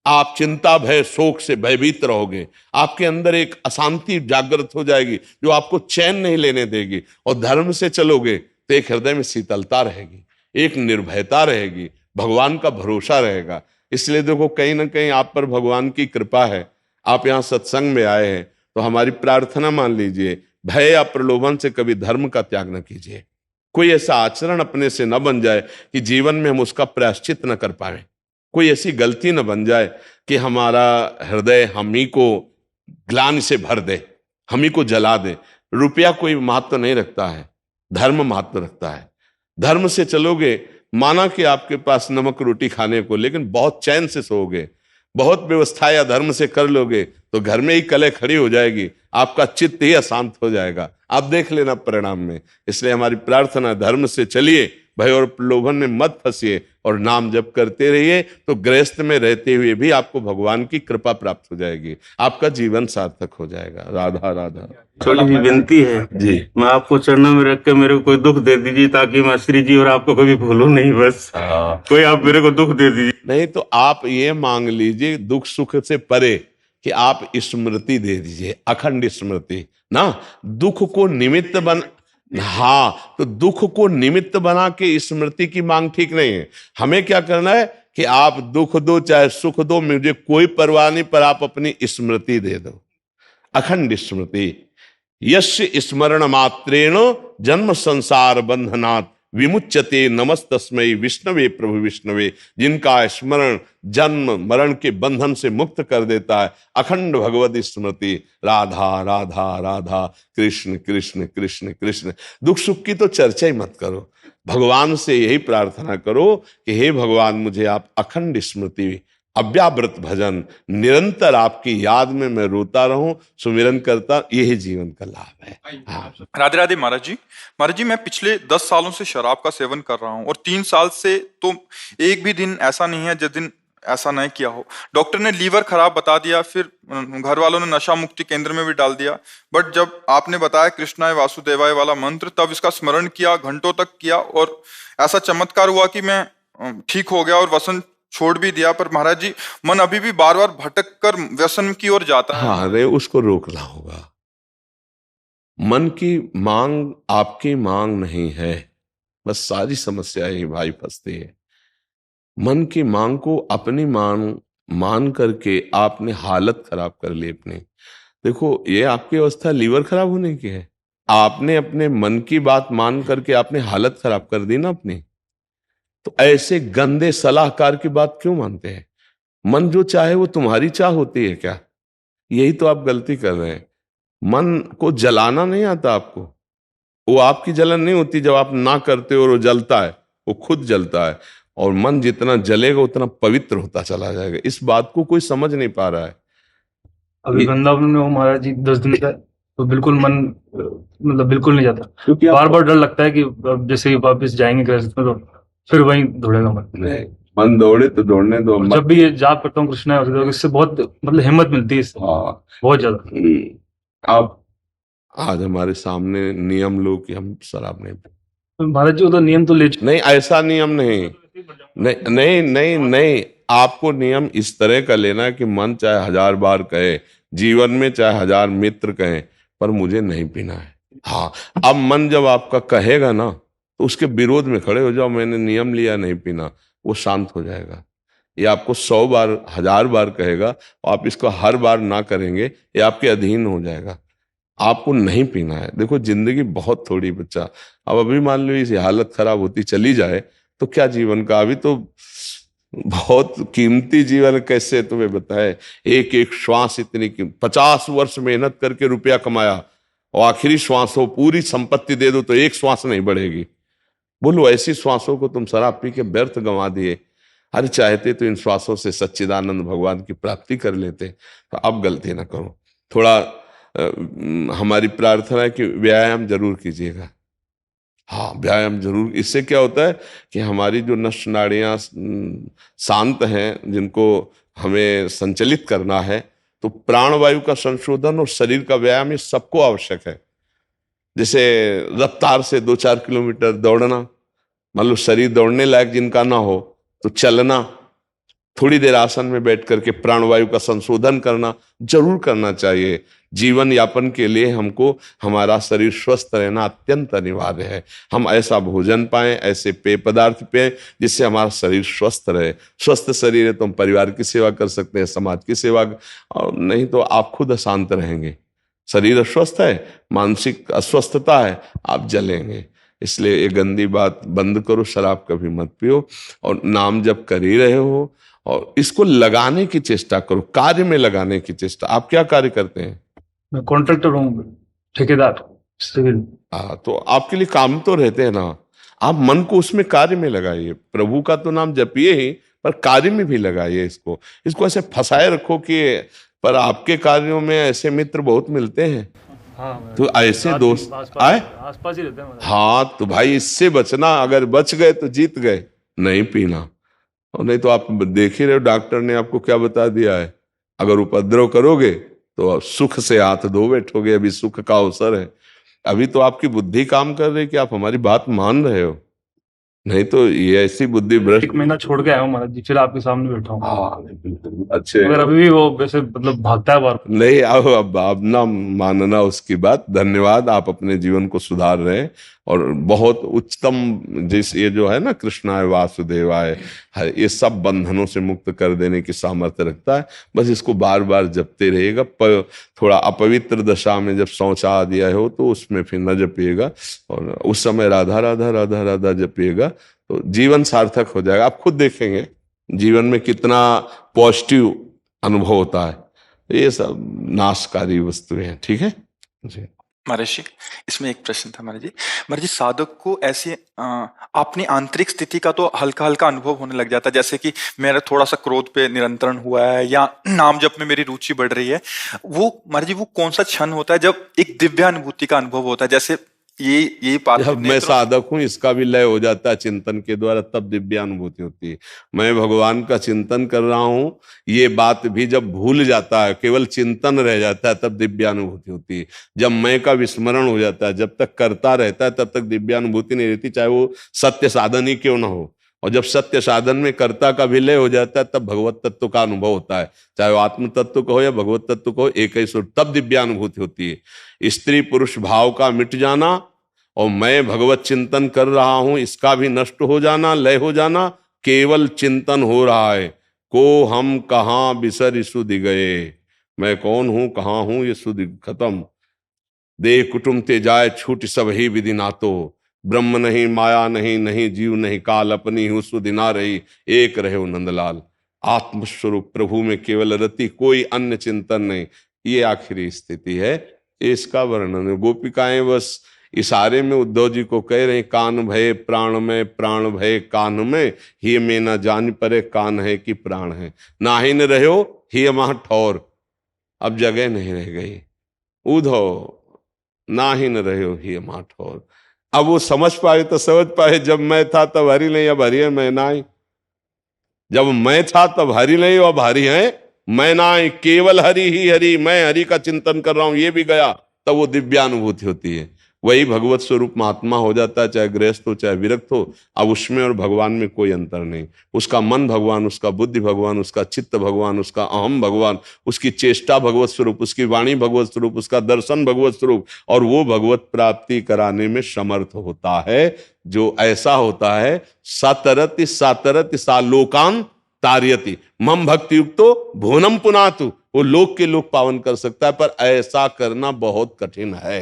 आप चिंता भय शोक से भयभीत रहोगे, आपके अंदर एक अशांति जागृत हो जाएगी जो आपको चैन नहीं लेने देगी। और धर्म से चलोगे तो एक हृदय में शीतलता रहेगी, एक निर्भयता रहेगी, भगवान का भरोसा रहेगा। इसलिए देखो, कहीं ना कहीं आप पर भगवान की कृपा है, आप यहाँ सत्संग में आए हैं, तो हमारी प्रार्थना मान लीजिए, भय या प्रलोभन से कभी धर्म का त्याग न कीजिए। कोई ऐसा आचरण अपने से न बन जाए कि जीवन में हम उसका प्रायश्चित न कर पाए। कोई ऐसी गलती न बन जाए कि हमारा हृदय हम ही को ग्लानि से भर दे, हम ही को जला दे। रुपया कोई महत्व नहीं रखता है, धर्म महत्व रखता है। धर्म से चलोगे, माना कि आपके पास नमक रोटी खाने को, लेकिन बहुत चैन से सोओगे, बहुत व्यवस्था या धर्म से कर लोगे तो घर में ही कलह खड़ी हो जाएगी, आपका चित्त ही अशांत हो जाएगा। आप देख लेना परिणाम में। इसलिए हमारी प्रार्थना, धर्म से चलिए, भय और प्रलोभन में मत फंसिए और नाम जप करते रहिए, तो गृहस्थ में रहते हुए भी आपको भगवान की कृपा प्राप्त हो जाएगी, आपका जीवन सार्थक हो जाएगा। राधा राधा। छोटी सी विनती है जी, मैं आपको चरणों में रख के मेरे को कोई दुख दे दीजिए, ताकि मैं श्री जी और आपको कभी भूलूं नहीं। बस कोई आप मेरे को दुख दे दीजिए। नहीं तो आप ये मांग लीजिए दुख सुख से परे कि आप स्मृति दे दीजिए, अखंड स्मृति ना। दुख को निमित्त बन, हाँ, तो दुख को निमित्त बना के स्मृति की मांग ठीक नहीं है। हमें क्या करना है कि आप दुख दो चाहे सुख दो, मुझे कोई परवाह नहीं, पर आप अपनी स्मृति दे दो, अखंड स्मृति। यस्य स्मरण मात्रेण जन्म संसार बंधनात् विमुच्यते नमस्तस्मै विष्णवे प्रभु विष्णवे। जिनका स्मरण जन्म मरण के बंधन से मुक्त कर देता है, अखंड भगवत स्मृति। राधा राधा राधा, कृष्ण कृष्ण कृष्ण कृष्ण। दुख सुख की तो चर्चा ही मत करो, भगवान से यही प्रार्थना करो कि हे भगवान, मुझे आप अखंड स्मृति, अव्यावृत भजन, निरंतर आपकी याद में मैं रोता रहूं, सुमिरन करता, यही जीवन का लाभ है। हाँ। राधे राधे महाराज जी। महाराज जी, मैं पिछले 10 सालों से शराब का सेवन कर रहा हूँ और 3 साल से तो एक भी दिन ऐसा नहीं है जिस दिन ऐसा नहीं किया हो। डॉक्टर ने लीवर खराब बता दिया, फिर घर वालों ने नशा मुक्ति केंद्र में भी डाल दिया, बट जब आपने बताया कृष्णाय वासुदेवाय वाला मंत्र, तब इसका स्मरण किया, घंटों तक किया, और ऐसा चमत्कार हुआ कि मैं ठीक हो गया और व्यसन छोड़ भी दिया। पर महाराज जी, मन अभी भी बार बार भटक कर व्यसन की ओर जाता है। हाँ, अरे उसको रोकना होगा। मन की मांग आपकी मांग नहीं है, बस सारी समस्या ही भाई फंसती है। मन की मांग को अपनी मान करके आपने हालत खराब कर ली अपनी। देखो, ये आपकी अवस्था लीवर खराब होने की है। आपने अपने मन की बात मान करके आपने हालत खराब कर दी ना अपनी। तो ऐसे गंदे सलाहकार की बात क्यों मानते हैं? मन जो चाहे वो तुम्हारी चाह होती है क्या? यही तो आप गलती कर रहे हैं। मन को जलाना नहीं आता आपको, वो आपकी जलन नहीं होती जब आप ना करते हो और वो जलता है, वो खुद जलता है। और मन जितना जलेगा उतना पवित्र होता चला जाएगा। इस बात को कोई समझ नहीं पा रहा है। अभी वृंदावन में हो महाराज जी 10 दिन का, तो बिल्कुल मन मतलब बिल्कुल नहीं जाता, क्योंकि बार बार डर लगता है कि अब जैसे ही वापस जाएंगे घर में तो फिर वहीं दौड़ेगा मन। नहीं, मन दौड़े तो दौड़ने दो। जब भी ये जाप करता हूँ कृष्णा वासुदेव, इससे बहुत मतलब हिम्मत मिलती है इससे, हाँ, बहुत ज्यादा। आप आज हमारे सामने नियम लो कि हम शराब नहीं पीते। महाराज जी, वो तो नियम तो ले नहीं, ऐसा नियम नहीं। नहीं नहीं नहीं नहीं, आपको नियम इस तरह का लेना है कि मन चाहे 1000 बार कहे, जीवन में चाहे 1000 मित्र कहें, पर मुझे नहीं पीना है। हाँ, अब मन जब आपका कहेगा ना, तो उसके विरोध में खड़े हो जाओ, मैंने नियम लिया नहीं पीना, वो शांत हो जाएगा। ये आपको 100 बार 1000 बार कहेगा, आप इसको हर बार ना करेंगे, ये आपके अधीन हो जाएगा। आपको नहीं पीना है। देखो जिंदगी बहुत थोड़ी बच्चा, अब अभी मान लो इस हालत खराब होती चली जाए तो क्या जीवन का, अभी तो बहुत कीमती जीवन, कैसे तुम्हें बताए, एक एक श्वास इतनी 50 वर्ष मेहनत करके रुपया कमाया और आखिरी श्वास हो, पूरी संपत्ति दे दो तो एक श्वास नहीं बढ़ेगी। बोलो ऐसी श्वासों को तुम शराब पी के व्यर्थ गंवा दिए। अरे चाहते तो इन श्वासों से सच्चिदानंद भगवान की प्राप्ति कर लेते। तो अब गलती ना करो। थोड़ा हमारी प्रार्थना है कि व्यायाम जरूर कीजिएगा। हाँ, व्यायाम जरूर। इससे क्या होता है कि हमारी जो नस नाड़ियाँ शांत हैं, जिनको हमें संचलित करना है, तो प्राणवायु का संशोधन और शरीर का व्यायाम ये सबको आवश्यक है। जैसे रफ्तार से 2-4 किलोमीटर दौड़ना, मान लो शरीर दौड़ने लायक जिनका ना हो तो चलना, थोड़ी देर आसन में बैठ करके प्राणवायु का संशोधन करना जरूर करना चाहिए। जीवन यापन के लिए हमको हमारा शरीर स्वस्थ रहना अत्यंत अनिवार्य है। हम ऐसा भोजन पाएं, ऐसे पेय पदार्थ पिएं जिससे हमारा शरीर स्वस्थ रहे। स्वस्थ शरीर है तो हम परिवार की सेवा कर सकते हैं, समाज की सेवा, और नहीं तो आप खुद अशांत रहेंगे। शरीर अस्वस्थ है, मानसिक अस्वस्थता है, आप जलेंगे। इसलिए ये गंदी बात बंद करो, शराब कभी मत पियो, और नाम जप कर ही रहे हो और इसको लगाने की चेष्टा करो, कार्य में लगाने की चेष्टा। आप क्या कार्य करते हैं? मैं कॉन्ट्रैक्टर हूँ, ठेकेदार सिविल। तो आपके लिए काम तो रहते हैं ना, आप मन को उसमें कार्य में लगाइए। प्रभु का तो नाम जपिए ही, पर कार्य में भी लगाइए। इसको ऐसे फंसाए रखो कि, पर आपके कार्यों में ऐसे मित्र बहुत मिलते हैं। हाँ, तो ऐसे दोस्त आए आसपास ही रहते हैं। हाँ, तो भाई इससे बचना। अगर बच गए तो जीत गए, नहीं पीना। और नहीं तो आप देख ही रहे हो, डॉक्टर ने आपको क्या बता दिया है, अगर उपद्रव करोगे तो सुख से हाथ धो बैठोगे। अभी सुख का अवसर है, अभी तो आपकी बुद्धि काम कर रही है कि आप हमारी बात मान रहे हो, नहीं तो ये ऐसी बुद्धि भ्रष्ट। 1 महीना छोड़ के आया हूँ महाराज जी, फिर आपके सामने बैठा हूँ। हाँ बिल्कुल, अच्छे। मगर अभी भी वो वैसे मतलब भागता है बार। नहीं, अब ना मानना उसकी बात। धन्यवाद, आप अपने जीवन को सुधार रहे हैं और बहुत उच्चतम, जिस ये जो है ना कृष्णाय वासुदेवाय, ये सब बंधनों से मुक्त कर देने की सामर्थ्य रखता है। बस इसको बार बार जपते रहिएगा। थोड़ा अपवित्र दशा में जब शौचा दिया हो तो उसमें फिर न जपिएगा, और उस समय राधा राधा राधा राधा जपिएगा, तो जीवन सार्थक हो जाएगा। आप खुद देखेंगे जीवन में कितना पॉजिटिव अनुभव होता है। ये सब नाशकारी वस्तुएं हैं। ठीक है जी महाराज जी, इसमें एक प्रश्न था महाराज जी, साधक को ऐसे अपनी आंतरिक स्थिति का तो हल्का हल्का अनुभव होने लग जाता है, जैसे कि मेरा थोड़ा सा क्रोध पे नियंत्रण हुआ है या नाम जप में मेरी रुचि बढ़ रही है। वो महाराज जी, वो कौन सा क्षण होता है जब एक दिव्य अनुभूति का अनुभव होता है? जैसे ये बात, जब मैं साधक हूं, इसका भी लय हो जाता है चिंतन के द्वारा, तब दिव्यानुभूति होती है। मैं भगवान का चिंतन कर रहा हूं, ये बात भी जब भूल जाता है, केवल चिंतन रह जाता है, तब दिव्यानुभूति होती है। जब मैं का विस्मरण हो जाता है, जब तक करता रहता है तब तक दिव्यानुभूति नहीं रहती, चाहे वो सत्य साधन ही क्यों ना हो। और जब सत्य साधन में कर्ता का विलय हो जाता है, तब भगवत तत्व का अनुभव होता है, चाहे वो आत्म तत्व का हो या भगवत तत्व का हो, एक ही सुर, तब दिव्यानुभूति होती है। स्त्री पुरुष भाव का मिट जाना और मैं भगवत चिंतन कर रहा हूं, इसका भी नष्ट हो जाना, लय हो जाना, केवल चिंतन हो रहा है। को हम कहाँ बिसर सुधि गए, मैं कौन हूं, कहाँ हूं, ये सुधि खत्म। देह कुटुंब ते जाए छूट सब ही विधि नातो, ब्रह्म नहीं माया नहीं, नहीं जीव नहीं काल, अपनी हूँ सुधि ना रही, एक रहे नंदलाल। आत्मस्वरूप प्रभु में केवल रति, कोई अन्य चिंतन नहीं, ये आखिरी स्थिति है। इसका वर्णन गोपिकाएं बस इशारे में उद्धव जी को कह रहे, कान भय प्राण में, प्राण भय कान में, ही में न जान परे कान है कि प्राण है, नाहि न रहो ही महा ठौर। अब जगह नहीं रह गई, उद्धव नाहि न रहो ही महा ठौर। अब वो समझ पाए तो समझ पाए, जब मैं था तब हरि नहीं, अब हरि है मैं नाई। जब मैं था तब हरि नहीं, अब हरि है मैं नाई, केवल हरि ही हरि, मैं हरि का चिंतन कर रहा हूं, ये भी गया, तब वो दिव्यानुभूति होती है। वही भगवत स्वरूप महात्मा हो जाता है, चाहे गृहस्थ हो चाहे विरक्त हो। अब उसमें और भगवान में कोई अंतर नहीं। उसका मन भगवान, उसका बुद्धि भगवान, उसका चित्त भगवान, उसका अहम भगवान, उसकी चेष्टा भगवत स्वरूप, उसकी वाणी भगवत स्वरूप, उसका दर्शन भगवत स्वरूप, और वो भगवत प्राप्ति कराने में समर्थ होता है। जो ऐसा होता है, सातरति सातरति सा लोकान तारयति। मम भक्ति युक्तो भुवनम पुनातु। वो लोक के लोक पावन कर सकता है, पर ऐसा करना बहुत कठिन है।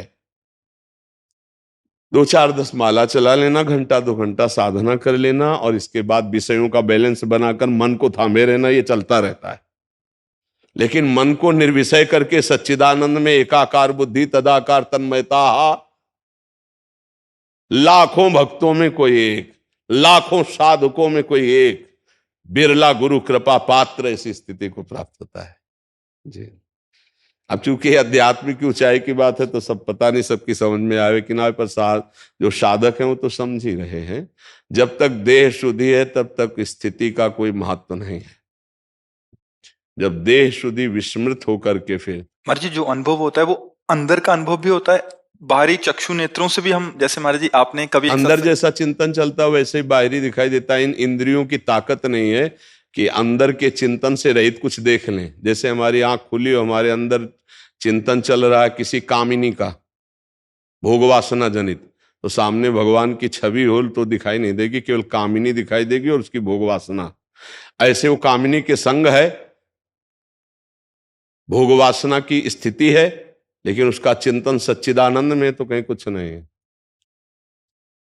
2-4-10 माला चला लेना, घंटा 2 घंटा साधना कर लेना, और इसके बाद विषयों का बैलेंस बनाकर मन को थामे रहना, ये चलता रहता है। लेकिन मन को निर्विषय करके सच्चिदानंद में एकाकार बुद्धि तदाकार तन्मयता, लाखों भक्तों में कोई एक, लाखों साधकों में कोई एक, बिरला गुरु कृपा पात्र ऐसी स्थिति को प्राप्त होता है जी। अब चूंकि आध्यात्मिक की ऊंचाई की बात है तो सब पता नहीं सबकी समझ में आवे कि ना, पर जो साधक हैं वो तो समझ ही रहे हैं। जब तक देह शुद्धि है तब तक स्थिति का कोई महत्व नहीं है। जब देह शुद्धि विस्मृत होकर के फिर महाराज जी जो अनुभव होता है वो अंदर का अनुभव भी होता है, बाहरी चक्षु नेत्रों से भी हम, जैसे महाराज जी आपने कभी अंदर जैसा चिंतन चलता है वैसे ही बाहरी दिखाई देता है। इन इंद्रियों की ताकत नहीं है कि अंदर के चिंतन से रहित कुछ देख लें। जैसे हमारी आंख खुली हो, हमारे अंदर चिंतन चल रहा है किसी कामिनी का, भोगवासना जनित, तो सामने भगवान की छवि हो तो दिखाई नहीं देगी, केवल कामिनी दिखाई देगी और उसकी भोगवासना। ऐसे वो कामिनी के संग है, भोगवासना की स्थिति है, लेकिन उसका चिंतन सच्चिदानंद में तो कहीं कुछ नहीं है।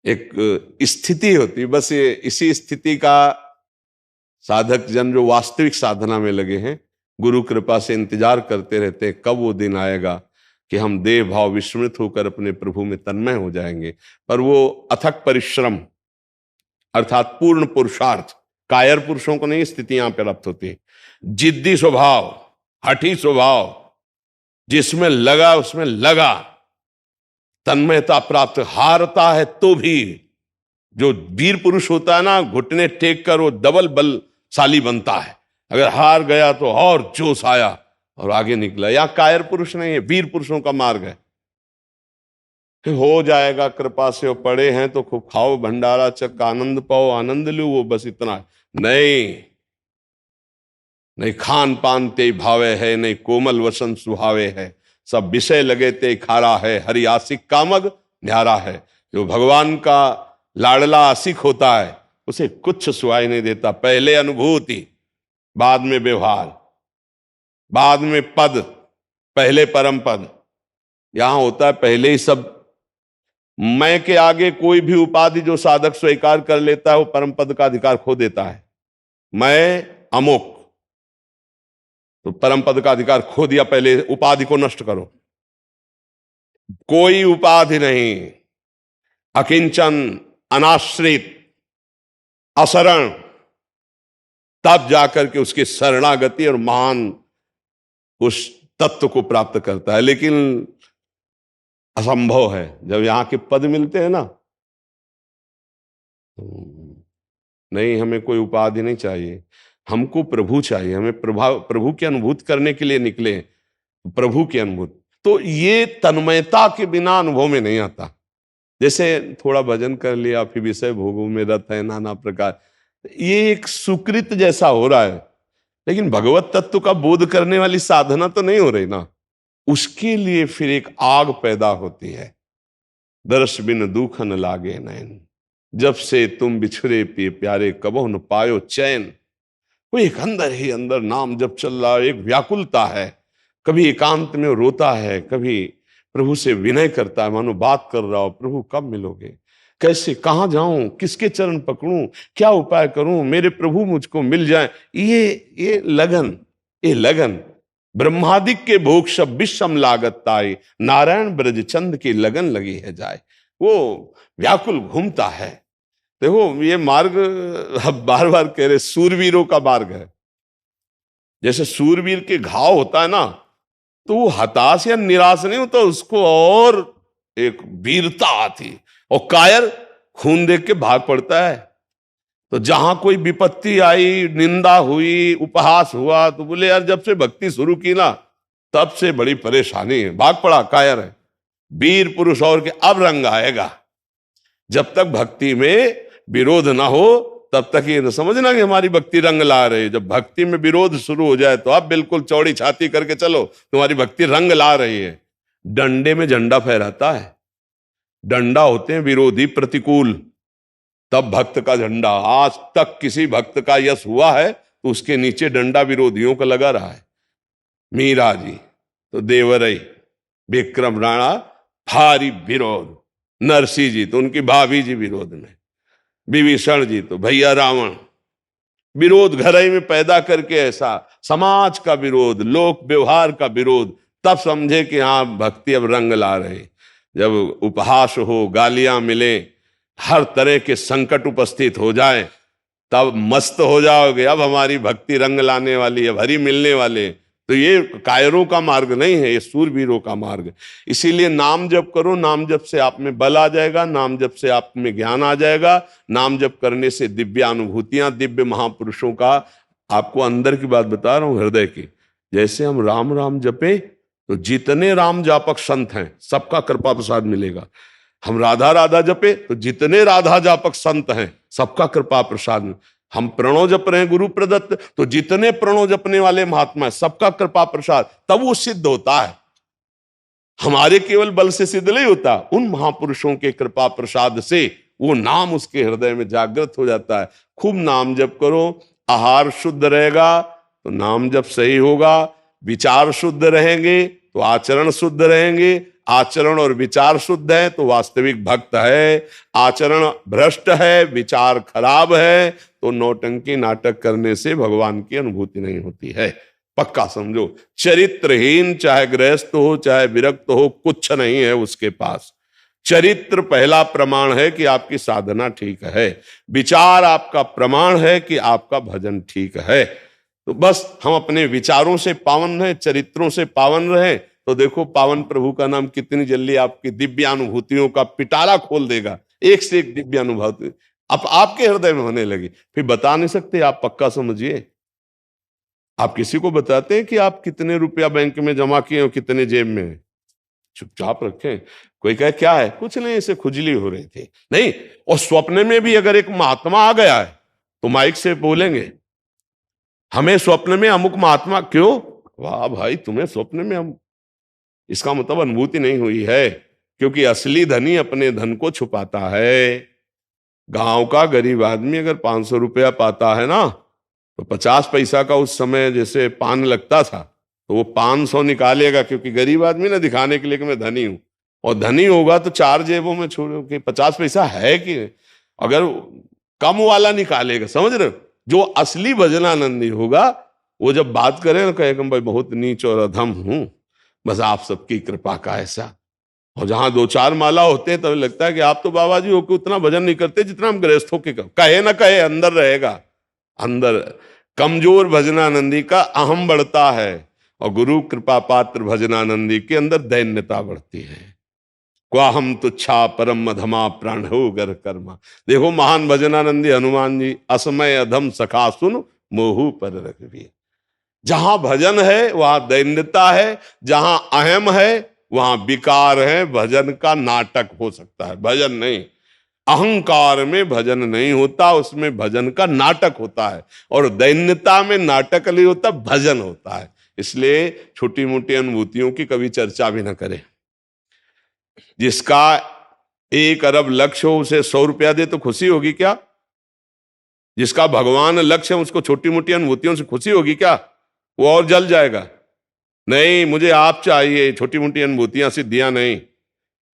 एक स्थिति होती, बस ये इसी स्थिति का साधक जन जो वास्तविक साधना में लगे हैं गुरु कृपा से इंतजार करते रहते हैं कब वो दिन आएगा कि हम देह भाव विस्मृत होकर अपने प्रभु में तन्मय हो जाएंगे। पर वो अथक परिश्रम अर्थात पूर्ण पुरुषार्थ, कायर पुरुषों को नहीं स्थितियां प्राप्त होती। जिद्दी स्वभाव, हठी स्वभाव, जिसमें लगा उसमें लगा, तन्मयता प्राप्त, हारता है तो भी। जो वीर पुरुष होता है ना, घुटने टेक कर वो डबल बलशाली बनता है। अगर हार गया तो और जोश आया और आगे निकला। यहां कायर पुरुष नहीं है, वीर पुरुषों का मार्ग है। हो जाएगा कृपा से, वो पड़े हैं तो खूब खाओ भंडारा चक आनंद पाओ, आनंद लो, वो बस इतना है। नहीं खान पान ते भावे है, नहीं कोमल वसन सुहावे है, सब विषय लगे ते खारा है, हरि आशिक कामग न्यारा है। जो भगवान का लाडला आशिक होता है उसे कुछ सुहाई नहीं देता। पहले अनुभूति, बाद में व्यवहार, बाद में पद, पहले परम पद। यहां होता है पहले ही सब। मैं के आगे कोई भी उपाधि जो साधक स्वीकार कर लेता है वो परम पद का अधिकार खो देता है। मैं अमुक, तो परम पद का अधिकार खो दिया। पहले उपाधि को नष्ट करो। कोई उपाधि नहीं, अकिंचन, अनाश्रित, अशरण, तब जाकर के उसकी शरणागति और महान उस तत्व को प्राप्त करता है। लेकिन असंभव है। जब यहां के पद मिलते हैं ना, नहीं हमें कोई उपाधि नहीं चाहिए, हमको प्रभु चाहिए। हमें प्रभु की अनुभूति करने के लिए निकले, प्रभु की अनुभूति। तो ये तन्मयता के बिना अनुभव में नहीं आता। जैसे थोड़ा भजन कर लिया, फिर विषय भोगों में रत है नाना प्रकार, ये एक सुकृत जैसा हो रहा है, लेकिन भगवत तत्व का बोध करने वाली साधना तो नहीं हो रही ना। उसके लिए फिर एक आग पैदा होती है। दर्श बिन दुख न लागे नैन, जब से तुम बिछड़े पिए प्यारे कबो न पायो चैन। वो एक अंदर ही अंदर नाम जब चल रहा है, एक व्याकुलता है। कभी एकांत में रोता है, कभी प्रभु से विनय करता है, मानो बात कर रहा हो, प्रभु कब मिलोगे, कैसे, कहां जाऊं, किसके चरण पकड़ूं, क्या उपाय करूं, मेरे प्रभु मुझको मिल जाए। ये लगन ब्रह्मादिक के भोग सब विषम लागत ताई, नारायण ब्रज चंद की लगन लगी है जाए। वो व्याकुल घूमता है। देखो ये मार्ग अब बार बार कह रहे सूरवीरों का मार्ग है। जैसे सूरवीर के घाव होता है ना, तो वो हताश या निराश नहीं होता, उसको और एक वीरता आती। और कायर खून देख के भाग पड़ता है। तो जहां कोई विपत्ति आई, निंदा हुई, उपहास हुआ, तो बोले यार जब से भक्ति शुरू की ना तब से बड़ी परेशानी है, भाग पड़ा, कायर है। वीर पुरुष और के अब रंग आएगा। जब तक भक्ति में विरोध ना हो तब तक ये न समझना कि हमारी भक्ति रंग ला रही है। जब भक्ति में विरोध शुरू हो जाए तो अब बिल्कुल चौड़ी छाती करके चलो, तुम्हारी भक्ति रंग ला रही है। डंडे में झंडा फहराता है। डंडा होते हैं विरोधी, प्रतिकूल, तब भक्त का झंडा। आज तक किसी भक्त का यश हुआ है तो उसके नीचे डंडा विरोधियों का लगा रहा है। मीरा जी तो देवरई, विक्रम राणा भारी विरोध, नरसी जी तो उनकी भाभी जी विरोध में, विभीषण जी तो भैया रावण, विरोध घर ही में पैदा करके ऐसा समाज का विरोध, लोक व्यवहार का विरोध। तब समझे कि हाँ भक्ति अब रंग ला रही। जब उपहास हो, गालियां मिले, हर तरह के संकट उपस्थित हो जाए, तब मस्त हो जाओगे, अब हमारी भक्ति रंग लाने वाली है, भरी मिलने वाले। तो ये कायरों का मार्ग नहीं है, ये सूरवीरों का मार्ग। इसीलिए नाम जप करो, नाम जप से आप में बल आ जाएगा, नाम जप से आप में ज्ञान आ जाएगा, नाम जप करने से दिव्य अनुभूतियां, दिव्य महापुरुषों का। आपको अंदर की बात बता रहा हूं, हृदय की। जैसे हम राम राम जपे तो जितने राम जापक संत हैं सबका कृपा प्रसाद मिलेगा। हम राधा राधा जपे तो जितने राधा जापक संत हैं सबका कृपा प्रसाद। हम प्रणव जप रहे हैं गुरु प्रदत्त, तो जितने प्रणव जपने वाले महात्मा हैं सबका कृपा प्रसाद, तब वो सिद्ध होता है। हमारे केवल बल से सिद्ध नहीं होता, उन महापुरुषों के कृपा प्रसाद से वो नाम उसके हृदय में जागृत हो जाता है। खूब नाम जप करो, आहार शुद्ध रहेगा तो नाम जप सही होगा, विचार शुद्ध रहेंगे तो आचरण शुद्ध रहेंगे, आचरण और विचार शुद्ध है तो वास्तविक भक्त है, आचरण भ्रष्ट है, विचार खराब है तो नौटंकी नाटक करने से भगवान की अनुभूति नहीं होती है। पक्का समझो, चरित्रहीन चाहे गृहस्थ हो चाहे विरक्त हो, कुछ नहीं है उसके पास। चरित्र पहला प्रमाण है कि आपकी साधना ठीक है, विचार आपका प्रमाण है कि आपका भजन ठीक है। तो बस हम अपने विचारों से पावन रहें, चरित्रों से पावन रहें, तो देखो पावन प्रभु का नाम कितनी जल्दी आपकी दिव्य अनुभूतियों का पिटारा खोल देगा। एक से एक दिव्य अनुभूति अब आपके हृदय में होने लगी। फिर बता नहीं सकते आप, पक्का समझिए। आप किसी को बताते हैं कि आप कितने रुपया बैंक में जमा किए हो, कितने जेब में है? चुपचाप रखें। कोई कहे क्या है, कुछ नहीं, ऐसे खुजली हो रही थी, नहीं। और स्वप्न में भी अगर एक महात्मा आ गया है तो माइक से बोलेंगे, हमें स्वप्न में अमुक महात्मा, क्यों? वाह भाई, तुम्हें स्वप्न में हम, इसका मतलब अनुभूति नहीं हुई है, क्योंकि असली धनी अपने धन को छुपाता है। गांव का गरीब आदमी अगर 500 रुपया पाता है ना, तो 50 पैसा का उस समय जैसे पान लगता था, तो वो 500 निकालेगा, क्योंकि गरीब आदमी ना दिखाने के लिए कि मैं धनी हूं। और धनी होगा तो 4 जेबों में छोड़ो कि 50 पैसा है कि, अगर कम वाला निकालेगा, समझ रहे हो? जो असली भजनानंदी होगा वो जब बात करे ना, कहेगा भाई बहुत नीच और अधम हूं, बस आप सबकी कृपा का ऐसा। और जहां 2-4 माला होते हैं तब लगता है कि आप तो बाबा जी होकर उतना भजन नहीं करते जितना हम गृहस्थों के कहे ना कहे, अंदर रहेगा। अंदर कमजोर भजनानंदी का अहम बढ़ता है, और गुरु कृपा पात्र भजनानंदी के अंदर दैन्यता बढ़ती है। क्वाहम तुच्छा परम अधमा प्राण हो गर कर्मा। देखो महान भजनानंदी हनुमान जी, असमय अधम सखा सुन मोहू पर रखिए। जहां भजन है वहां दैन्यता है, जहां अहम है वहां विकार है। भजन का नाटक हो सकता है, भजन नहीं। अहंकार में भजन नहीं होता, उसमें भजन का नाटक होता है। और दैन्यता में नाटक नहीं होता, भजन होता है। इसलिए छोटी मोटी अनुभूतियों की कभी चर्चा भी ना करें। जिसका 1 अरब लक्ष्य हो उसे 100 रुपया दे तो खुशी होगी क्या? जिसका भगवान लक्ष्य है उसको छोटी मोटी अनुभूतियों से खुशी होगी क्या? वो और जल जाएगा। नहीं, मुझे आप चाहिए, छोटी मोटी अनुभूतियां सिद्धियां नहीं,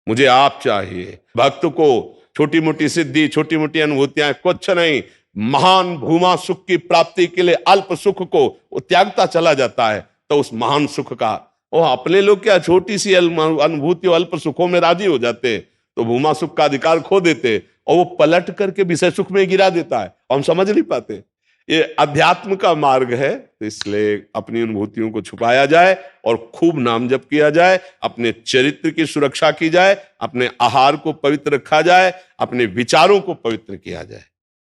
मुझे आप चाहिए। भक्त को छोटी मोटी सिद्धि, छोटी मोटी अनुभूतियां कुछ नहीं। महान भूमा सुख की प्राप्ति के लिए अल्प सुख को वो त्यागता चला जाता है, तो उस महान सुख का, वो अपने लोग क्या छोटी सी अनुभूति अल्प सुखों में राजी हो जाते, तो भूमा सुख का अधिकार खो देते, और वो पलट करके विषय सुख में गिरा देता है, हम समझ नहीं पाते। ये अध्यात्म का मार्ग है, तो इसलिए अपनी अनुभूतियों को छुपाया जाए और खूब नाम जप किया जाए, अपने चरित्र की सुरक्षा की जाए, अपने आहार को पवित्र रखा जाए, अपने विचारों को पवित्र किया जाए।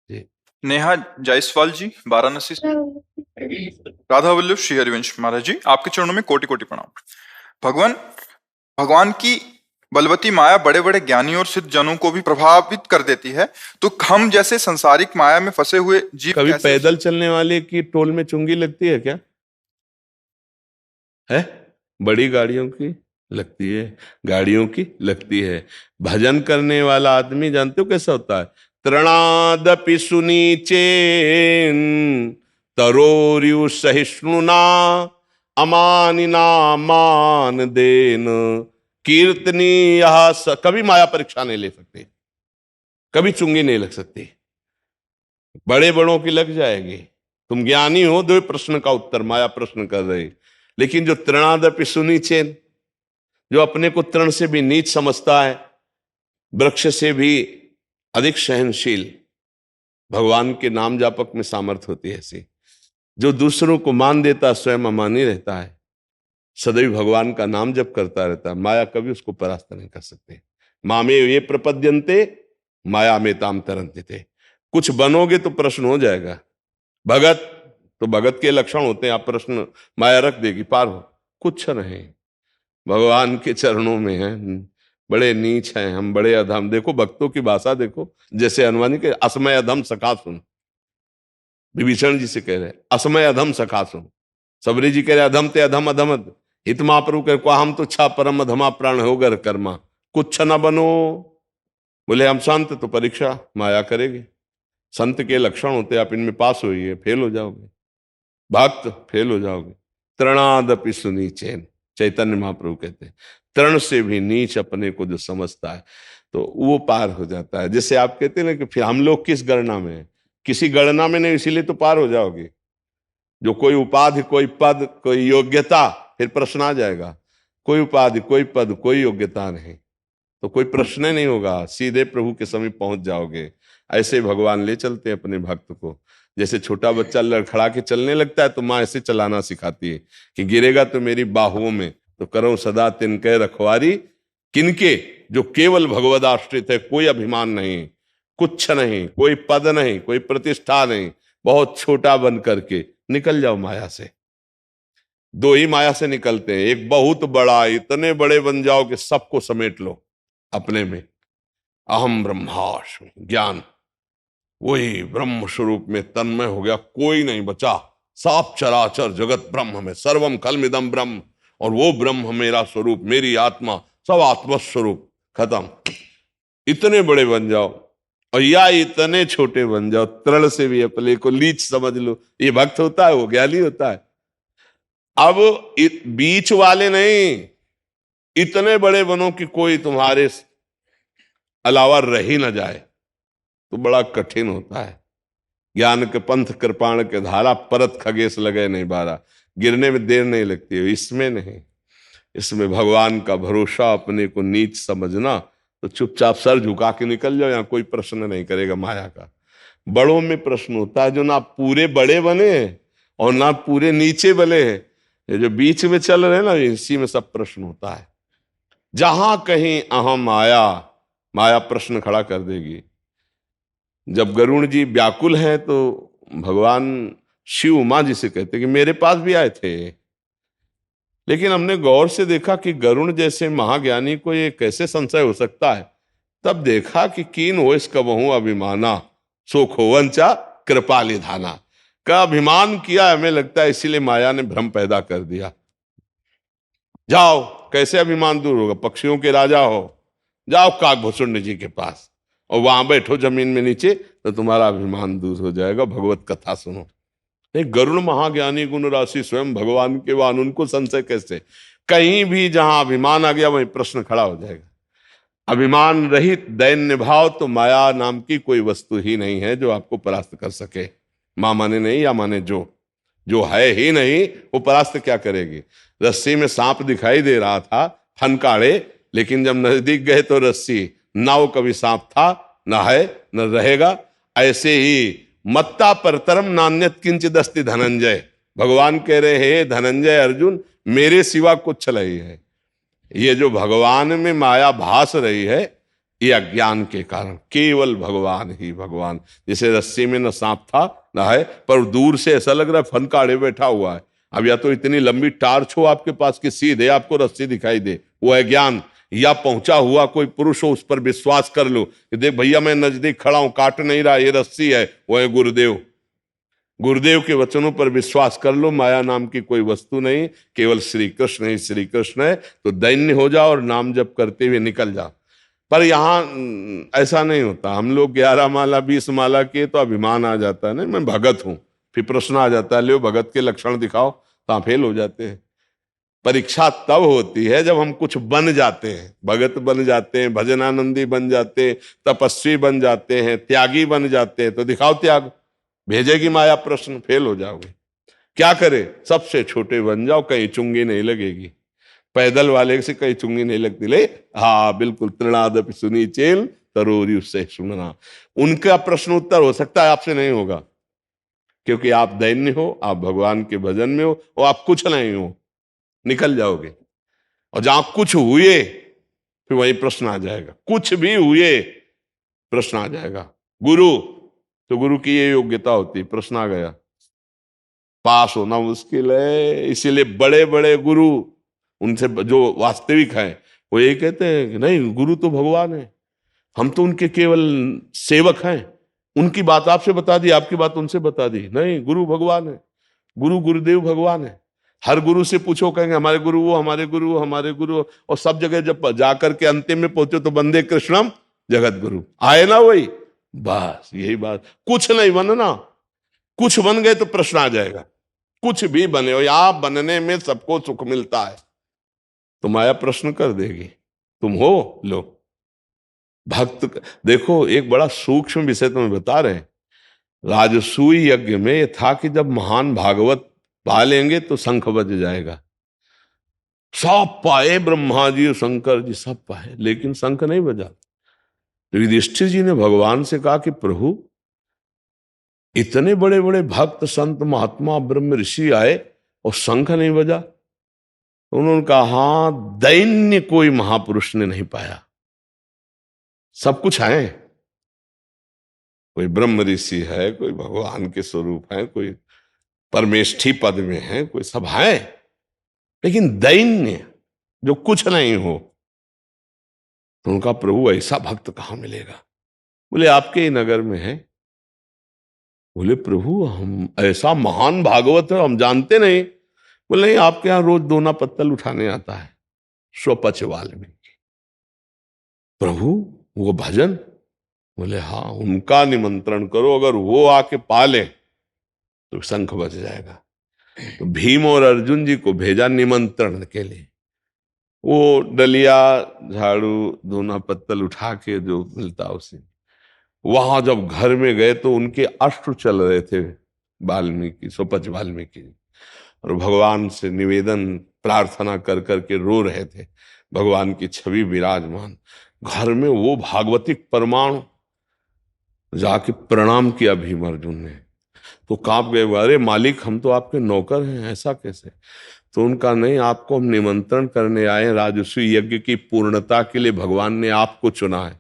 जी। नेहा जायसवाल जी, वाराणसी से। राधा वल्लभ श्री हरिवंश महाराज जी, आपके चरणों में कोटि कोटि प्रणाम। भगवान की बलवती माया बड़े बड़े ज्ञानी और सिद्ध जनों को भी प्रभावित कर देती है, तो हम जैसे संसारिक माया में फंसे हुए जीव कभी पैदल चलने वाले की टोल में चुंगी लगती है क्या? है? बड़ी गाड़ियों की लगती है, गाड़ियों की लगती है। भजन करने वाला आदमी जानते हो कैसा होता है? तृणादपि सुनीचेन तरोर्यु सहिष्णुना अमानिना मान देन कीर्तनी यह कभी माया परीक्षा नहीं ले सकते, कभी चुंगी नहीं लग सकती। बड़े बड़ों की लग जाएगी। तुम ज्ञानी हो, दो प्रश्न का उत्तर माया प्रश्न कर रही। लेकिन जो तृणादपि सुनीचेन, जो अपने को तृण से भी नीच समझता है, वृक्ष से भी अधिक सहनशील, भगवान के नाम जापक में सामर्थ्य होती है ऐसी। जो दूसरों को मान देता स्वयं अमानी रहता है, सदैव भगवान का नाम जप करता रहता है, माया कभी उसको परास्त नहीं कर सकते। मामे ये प्रपद्यन्ते माया में ताम तरंते थे। कुछ बनोगे तो प्रश्न हो जाएगा। भगत तो भगत के लक्षण होते हैं, आप प्रश्न माया रख देगी, पार हो। कुछ नहीं, भगवान के चरणों में है। बड़े नीच हैं हम, बड़े अधम। देखो भक्तों की भाषा देखो, जैसे हनुमान के असमय अधम सखा सुन, विभीषण जी से कह रहे असमय अधम सखा सुन। सबरी जी कह रहे अधम ते अधम अधमत हित महाप्रभु कह को हम तो छा परम अधमा प्राण होगर कर्मा, कुछ न बनो। बोले हम संत तो परीक्षा माया करेगी। संत के लक्षण होते, आप इनमें पास होइए फेल हो जाओगे, भक्त फेल हो जाओगे। तृणादपि सुनीचेन, चैतन्य महाप्रभु कहते हैं तृण से भी नीच अपने को जो समझता है तो वो पार हो जाता है। जैसे आप कहते हैं ना कि फिर हम लोग किस गणना में है, किसी गणना में नहीं, इसीलिए तो पार हो जाओगे। जो कोई उपाधि, कोई पद, कोई योग्यता, फिर प्रश्न आ जाएगा। कोई उपाधि, कोई पद, कोई योग्यता नहीं तो कोई प्रश्न नहीं होगा, सीधे प्रभु के समीप पहुंच जाओगे। ऐसे भगवान ले चलते हैं अपने भक्त को। जैसे छोटा बच्चा लड़खड़ा के चलने लगता है तो माँ ऐसे चलाना सिखाती है कि गिरेगा तो मेरी बाहुओं में, तो करो सदा तिनके रखवारी किनके, जो केवल भगवदाश्रित है, कोई अभिमान नहीं, कुछ नहीं, कोई पद नहीं, कोई प्रतिष्ठा नहीं, बहुत छोटा बन करके निकल जाओ माया से। दो ही माया से निकलते हैं, एक बहुत बड़ा, इतने बड़े बन जाओ कि सबको समेट लो अपने में। अहम ब्रह्मास्मि ज्ञान, वही ब्रह्म स्वरूप में तन्मय हो गया, कोई नहीं बचा। साप चराचर जगत ब्रह्म में, सर्वम खलमिदम ब्रह्म, और वो ब्रह्म मेरा स्वरूप, मेरी आत्मा, सब आत्मस्वरूप, खत्म। इतने बड़े बन जाओ, और या इतने छोटे बन जाओ, तृण से भी अपने को लीच समझ लो। ये भक्त होता है, वो ज्ञानी होता है। अब बीच वाले नहीं, इतने बड़े बनो कि कोई तुम्हारे अलावा रह ही ना जाए, तो बड़ा कठिन होता है। ज्ञान के पंथ कृपाण के धारा, परत खगेश लगे नहीं बारा, गिरने में देर नहीं लगती है। इसमें नहीं, इसमें भगवान का भरोसा, अपने को नीच समझना, तो चुपचाप सर झुका के निकल जाओ, यहाँ कोई प्रश्न नहीं करेगा माया का। बड़ों में प्रश्न होता है, जो ना पूरे बड़े बने और ना पूरे नीचे बने हैं, ये जो बीच में चल रहे हैं ना, इसी में सब प्रश्न होता है। जहां कहीं अहम आया, माया प्रश्न खड़ा कर देगी। जब गरुड़ जी व्याकुल हैं तो भगवान शिव उमा जी से कहते कि मेरे पास भी आए थे, लेकिन हमने गौर से देखा कि गरुड़ जैसे महाज्ञानी को ये कैसे संशय हो सकता है। तब देखा कि कीन हो इसका बहु अभिमाना, सो खोवंचा कृपा निधाना, का अभिमान किया हमें लगता है, इसीलिए माया ने भ्रम पैदा कर दिया। जाओ, कैसे अभिमान दूर होगा, पक्षियों के राजा हो, जाओ काकभूषुंड जी के पास और वहां बैठो जमीन में नीचे, तो तुम्हारा अभिमान दूर हो जाएगा। भगवत कथा सुनो। गरुड़ महाज्ञानी गुण राशि स्वयं भगवान के वाहन, उनको संशय कैसे? कहीं भी जहां अभिमान आ गया वहीं प्रश्न खड़ा हो जाएगा। अभिमान रहित दैन्य भाव, तो माया नाम की कोई वस्तु ही नहीं है जो आपको परास्त कर सके। मां माने नहीं या माने जो है ही नहीं, वो परास्त क्या करेगी? रस्सी में सांप दिखाई दे रहा था, फनकाड़े, लेकिन जब नजदीक गए तो रस्सी ना, वो कभी सांप था ना है न रहेगा। ऐसे ही मत्ता परतरम नान्यत किंचित अस्ति धनंजय, भगवान कह रहे हैं धनंजय अर्जुन, मेरे सिवा कुछ नहीं है। ये जो भगवान में माया भास रही है, ये अज्ञान के कारण, केवल भगवान ही भगवान। जैसे रस्सी में न सांप था ना है, पर दूर से ऐसा लग रहा है फनकाड़े बैठा हुआ है। अब या तो इतनी लंबी टार्च हो आपके पास कि सीधे आपको रस्सी दिखाई दे, वो है ज्ञान। या पहुंचा हुआ कोई पुरुष हो, उस पर विश्वास कर लो कि देख भैया मैं नजदीक खड़ा हूं, काट नहीं रहा, ये रस्सी है, वो है गुरुदेव। गुरुदेव के वचनों पर विश्वास कर लो। माया नाम की कोई वस्तु नहीं, केवल श्री कृष्ण ही श्री कृष्ण है। तो दैन्य हो जाओ और नाम जप करते हुए निकल जाओ। पर यहाँ ऐसा नहीं होता। हम लोग 11 माला 20 माला किए तो अभिमान आ जाता है, नहीं मैं भगत हूं, फिर प्रश्न आ जाता है, लो भगत के लक्षण दिखाओ, तो आप फेल हो जाते हैं। परीक्षा तब होती है जब हम कुछ बन जाते हैं, भगत बन जाते हैं, भजनानंदी बन जाते हैं, तपस्वी बन जाते हैं, त्यागी बन जाते हैं, तो दिखाओ त्याग। भेजेगी माया प्रश्न, फेल हो जाओगे। क्या करे, सबसे छोटे बन जाओ, कहीं चुंगी नहीं लगेगी। पैदल वाले से कहीं चुंगी नहीं लगती, ले हाँ बिल्कुल, तृणादपि सुनी चेल तरोरी उससे सुनना। उनका प्रश्न उत्तर हो सकता है, आपसे नहीं होगा, क्योंकि आप दैन्य हो, आप भगवान के भजन में हो, और आप कुछ नहीं हो, निकल जाओगे। और जहां कुछ हुए फिर वही प्रश्न आ जाएगा, कुछ भी हुए प्रश्न आ जाएगा। गुरु, तो गुरु की ये योग्यता होती है, प्रश्न आ गया, पास होना मुश्किल है। इसीलिए बड़े बड़े गुरु, उनसे जो वास्तविक हैं, वो ये कहते हैं कि नहीं, गुरु तो भगवान है, हम तो उनके केवल सेवक हैं। उनकी बात आपसे बता दी, आपकी बात उनसे बता दी, नहीं, गुरु भगवान है, गुरु गुरुदेव भगवान है। हर गुरु से पूछो, कहेंगे हमारे गुरु वो, हमारे गुरु वो, हमारे गुरु। और सब जगह जब जाकर के अंतिम में पहुंचे तो वंदे कृष्णम जगत गुरु, आए ना वही, बस यही बात। कुछ नहीं बनना, कुछ बन गए तो प्रश्न आ जाएगा, कुछ भी बने हो, आप बनने में सबको सुख मिलता है, तो माया प्रश्न कर देगी, तुम हो, लो भक्त। देखो एक बड़ा सूक्ष्म विषय तुम्हें बता रहे हैं। राजसूय यज्ञ में ये था कि जब महान भागवत पा लेंगे तो शंख बज जाएगा। सब पाए, ब्रह्मा जी और शंकर जी सब पाए, लेकिन शंख नहीं बजा। तो युधिष्ठिर जी ने भगवान से कहा कि प्रभु, इतने बड़े बड़े भक्त संत महात्मा ब्रह्म ऋषि आए और शंख नहीं बजा। तो उन्होंने कहा, हां, दैन्य कोई महापुरुष ने नहीं पाया। सब कुछ है, कोई ब्रह्म ऋषि है, कोई भगवान के स्वरूप है, कोई परमेष्ठी पद में है, कोई सब है, लेकिन दैन्य जो कुछ नहीं हो। तो उनका प्रभु ऐसा भक्त कहां मिलेगा? बोले आपके ही नगर में है। बोले प्रभु, हम ऐसा महान भागवत है, हम जानते नहीं। बोले नहीं, आपके यहां रोज दोना पत्तल उठाने आता है, स्वपच वाल्मीकि। प्रभु वो भजन? बोले हाँ, उनका निमंत्रण करो, अगर वो आके पाले तो शंख बज जाएगा। तो भीम और अर्जुन जी को भेजा निमंत्रण के लिए। वो डलिया, झाड़ू, दोना पत्तल उठा के जो मिलता उसे, वहां जब घर में गए तो उनके अश्रु चल रहे थे, वाल्मीकि, स्वपच वाल्मीकि, और भगवान से निवेदन प्रार्थना कर करके रो रहे थे। भगवान की छवि विराजमान घर में, वो भागवतिक परमाणु जाके प्रणाम किया भीम अर्जुन ने, तो कांप गए। अरे मालिक, हम तो आपके नौकर हैं, ऐसा कैसे? तो उनका नहीं, आपको हम निमंत्रण करने आए हैं, राजसूय यज्ञ की पूर्णता के लिए भगवान ने आपको चुना है।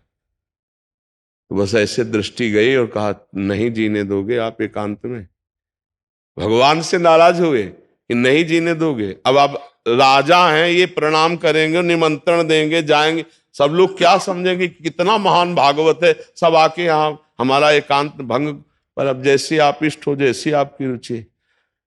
तो बस ऐसे दृष्टि गई और कहा, नहीं जीने दोगे आप एकांत में? भगवान से नाराज हुए कि नहीं जीने दोगे। अब आप राजा हैं, ये प्रणाम करेंगे, निमंत्रण देंगे, जाएंगे, सब लोग क्या समझेंगे कि कितना महान भागवत है, सब आके यहाँ हमारा एकांत भंग। पर अब जैसी आप इष्ट हो, जैसी आपकी रुचि।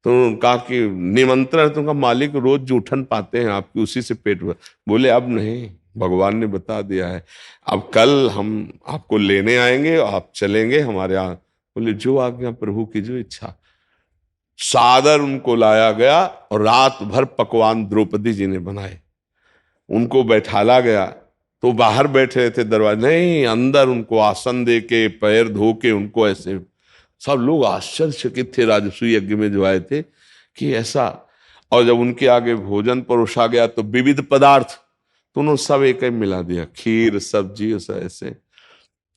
तो कहा कि निमंत्रण तुमका मालिक रोज जूठन पाते हैं आपकी, उसी से पेट भर। बोले अब नहीं, भगवान ने बता दिया है, अब कल हम आपको लेने आएंगे, आप चलेंगे हमारे यहाँ। बोले जो आज्ञा प्रभु की, जो इच्छा। सादर उनको लाया गया और रात भर पकवान द्रौपदी जी ने बनाए, उनको बैठाला गया। तो बाहर बैठे थे दरवाजे, नहीं, अंदर उनको आसन दे के, पैर धो के, उनको ऐसे। सब लोग आश्चर्यचकित थे राजसूय यज्ञ में जो आए थे कि ऐसा। और जब उनके आगे भोजन परोसा गया तो विविध पदार्थ, तो उन्होंने सब एक ही मिला दिया, खीर, सब्जी, ऐसे।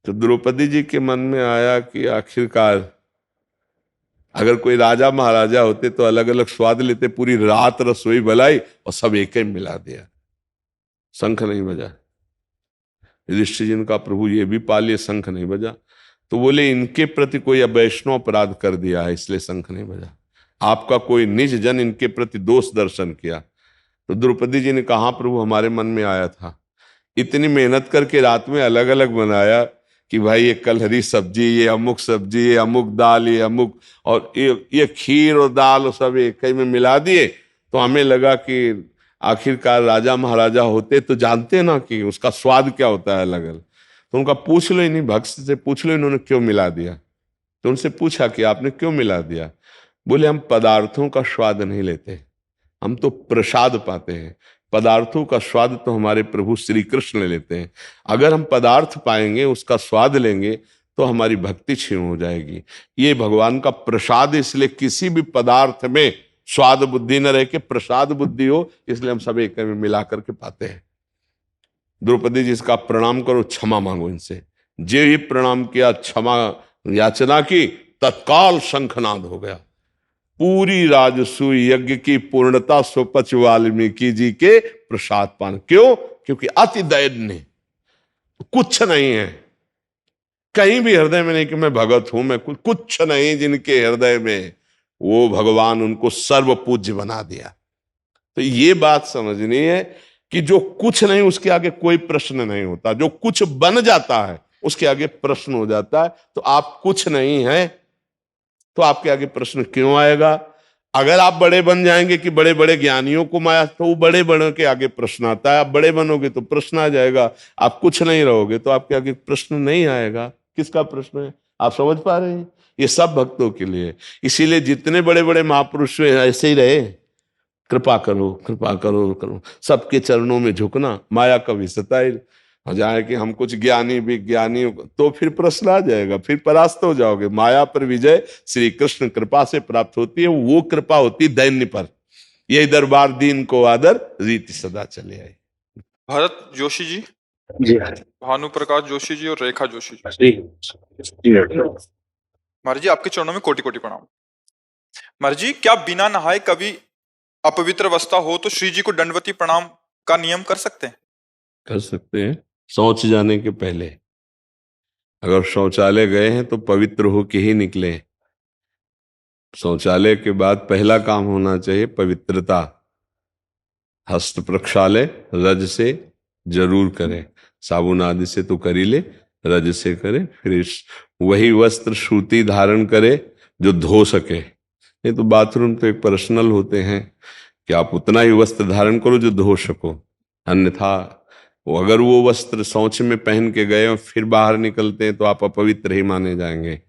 तो द्रौपदी जी के मन में आया कि आखिरकार अगर कोई राजा महाराजा होते तो अलग अलग स्वाद लेते, पूरी रात रसोई बनाई और सब एक ही मिला दिया। शंख नहीं बजा। युधिष्ठिर जी ने कहा, प्रभु ये भी पा लिए, शंख नहीं बजा। तो बोले इनके प्रति कोई वैष्णव अपराध कर दिया है, इसलिए शंख नहीं बजा। आपका कोई निज जन इनके प्रति दोष दर्शन किया। तो द्रौपदी जी ने कहा, प्रभु हमारे मन में आया था, इतनी मेहनत करके रात में अलग अलग बनाया कि भाई ये कलहरी सब्जी, ये अमुक सब्जी, ये अमुक दाल, ये अमुक, और ये खीर और दाल और सब एक ही में मिला दिए। तो हमें लगा कि आखिरकार राजा महाराजा होते तो जानते ना कि उसका स्वाद क्या होता है अलग अलग। तो उनका पूछ लो, इन्हीं भक्त से पूछ लो, इन्होंने क्यों मिला दिया। तो उनसे पूछा कि आपने क्यों मिला दिया। बोले हम पदार्थों का स्वाद नहीं लेते, हम तो प्रसाद पाते हैं। पदार्थों का स्वाद तो हमारे प्रभु श्री कृष्ण लेते हैं। अगर हम पदार्थ पाएंगे, उसका स्वाद लेंगे, तो हमारी भक्ति क्षीण हो जाएगी। ये भगवान का प्रसाद, इसलिए किसी भी पदार्थ में स्वाद बुद्धि न रह के प्रसाद बुद्धि हो, इसलिए हम सब एक में मिला करके पाते हैं। द्रौपदी जी इसका प्रणाम करो, क्षमा मांगो इनसे। जे ही प्रणाम किया, क्षमा याचना की, तत्काल शंखनाद हो गया। पूरी राजसूय यज्ञ की पूर्णता स्वपच वाल्मीकि जी के प्रसाद पान। क्यों? क्योंकि अति दैन्य, कुछ नहीं है कहीं भी हृदय में, नहीं कि मैं भगत हूं, मैं कुछ नहीं जिनके हृदय में, वो भगवान उनको सर्व पूज्य बना दिया। तो ये बात समझनी है कि जो कुछ नहीं उसके आगे कोई प्रश्न नहीं होता, जो कुछ बन जाता है उसके आगे प्रश्न हो जाता है। तो आप कुछ नहीं है तो आपके आगे प्रश्न क्यों आएगा? अगर आप बड़े बन जाएंगे कि बड़े बड़े ज्ञानियों को माया, तो वो बड़े बड़ों के आगे प्रश्न आता है। आप बड़े बनोगे तो प्रश्न आ जाएगा, आप कुछ नहीं रहोगे तो आपके आगे प्रश्न नहीं आएगा। किसका प्रश्न है? आप समझ पा रहे हैं? ये सब भक्तों के लिए। इसीलिए जितने बड़े बड़े महापुरुष ऐसे ही रहे, कृपा करो कृपा करो करो, सबके चरणों में झुकना। माया कभी सताए हो जाए कि हम कुछ ज्ञानी विज्ञानी, तो फिर प्रश्न आ जाएगा, फिर परास्त हो जाओगे। माया पर विजय श्री कृष्ण कृपा से प्राप्त होती है। वो कृपा होती दैन्य पर। यही दरबार दीन को आदर, रीति सदा चले आई। भरत जोशी जी, जी भानु प्रकाश जोशी जी और रेखा जोशी जी, जी जी। महाराज जी आपके चरणों में कोटि कोटि प्रणाम। महाराज जी, क्या बिना नहाए कभी अपवित्र अवस्था हो तो श्री जी को दंडवती प्रणाम का नियम कर सकते हैं? कर सकते हैं। शौच जाने के पहले, अगर शौचालय गए हैं तो पवित्र होके ही निकले। शौचालय के बाद पहला काम होना चाहिए पवित्रता। हस्त प्रक्षालय रज से जरूर करें, साबुन आदि से तो कर ही ले, रज से करें। फिर वही वस्त्र सूती धारण करे जो धो सके। नहीं तो बाथरूम तो एक पर्सनल होते हैं कि आप उतना ही वस्त्र धारण करो जो धो सको, अन्यथा अगर वो वस्त्र शौच में पहन के गए और फिर बाहर निकलते हैं तो आप अपवित्र ही माने जाएंगे।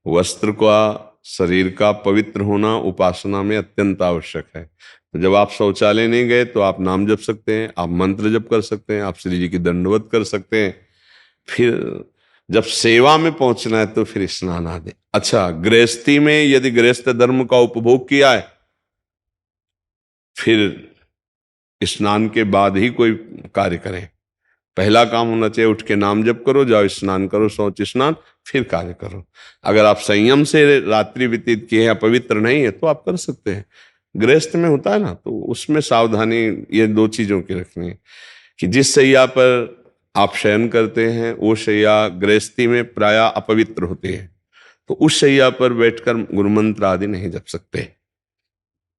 वस्त्र का, शरीर का पवित्र होना उपासना में अत्यंत आवश्यक है। तो जब आप शौचालय नहीं गए तो आप नाम जप सकते हैं, आप मंत्र जप कर सकते हैं, आप श्री जी की दंडवत कर सकते हैं। फिर जब सेवा में पहुंचना है तो फिर स्नान आदि। अच्छा, गृहस्थी में यदि गृहस्थ धर्म का उपभोग किया है, फिर स्नान के बाद ही कोई कार्य करें। पहला काम होना चाहिए उठ के नाम जप करो, जाओ स्नान करो, शौच स्नान, फिर कार्य करो। अगर आप संयम से रात्रि व्यतीत किए हैं, पवित्र नहीं है, तो आप कर सकते हैं। गृहस्थ में होता है ना, तो उसमें सावधानी ये दो चीजों की रखनी है कि जिस शैया पर आप शयन करते हैं वो शैया गृहस्थी में प्रायः अपवित्र होती है, तो उस शैया पर बैठकर गुरुमंत्र आदि नहीं जप सकते।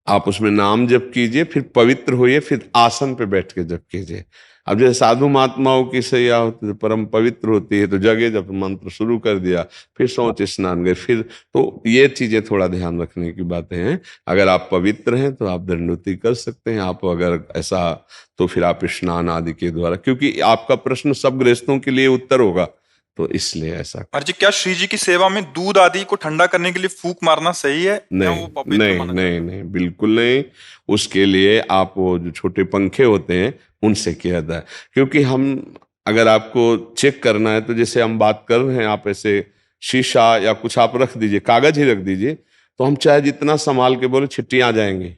आप उसमें नाम जप कीजिए, फिर पवित्र होइए, फिर आसन पे बैठ के जप कीजिए। अब जैसे साधु महात्माओं की शैया होती है, परम पवित्र होती है, तो जगह जब मंत्र शुरू कर दिया, फिर शौच स्नान गए, फिर तो ये चीजें थोड़ा ध्यान रखने की बातें हैं। अगर आप पवित्र हैं तो आप दंडवती कर सकते हैं। आप अगर ऐसा, तो फिर आप स्नान आदि के द्वारा, क्योंकि आपका प्रश्न सब गृहस्थों के लिए उत्तर होगा, तो इसलिए ऐसा। महाराज जी, क्या श्री जी की सेवा में दूध आदि को ठंडा करने के लिए फूंक मारना सही है? या नहीं वो पवित्र नहीं माना नहीं नहीं, बिल्कुल नहीं। उसके लिए आप वो जो छोटे पंखे होते हैं उनसे किया जाता है। क्योंकि हम, अगर आपको चेक करना है तो जैसे हम बात कर रहे हैं, आप ऐसे शीशा या कुछ आप रख दीजिए, कागज ही रख दीजिए, तो हम चाहे जितना संभाल के बोले छिट्टियां आ जाएंगी,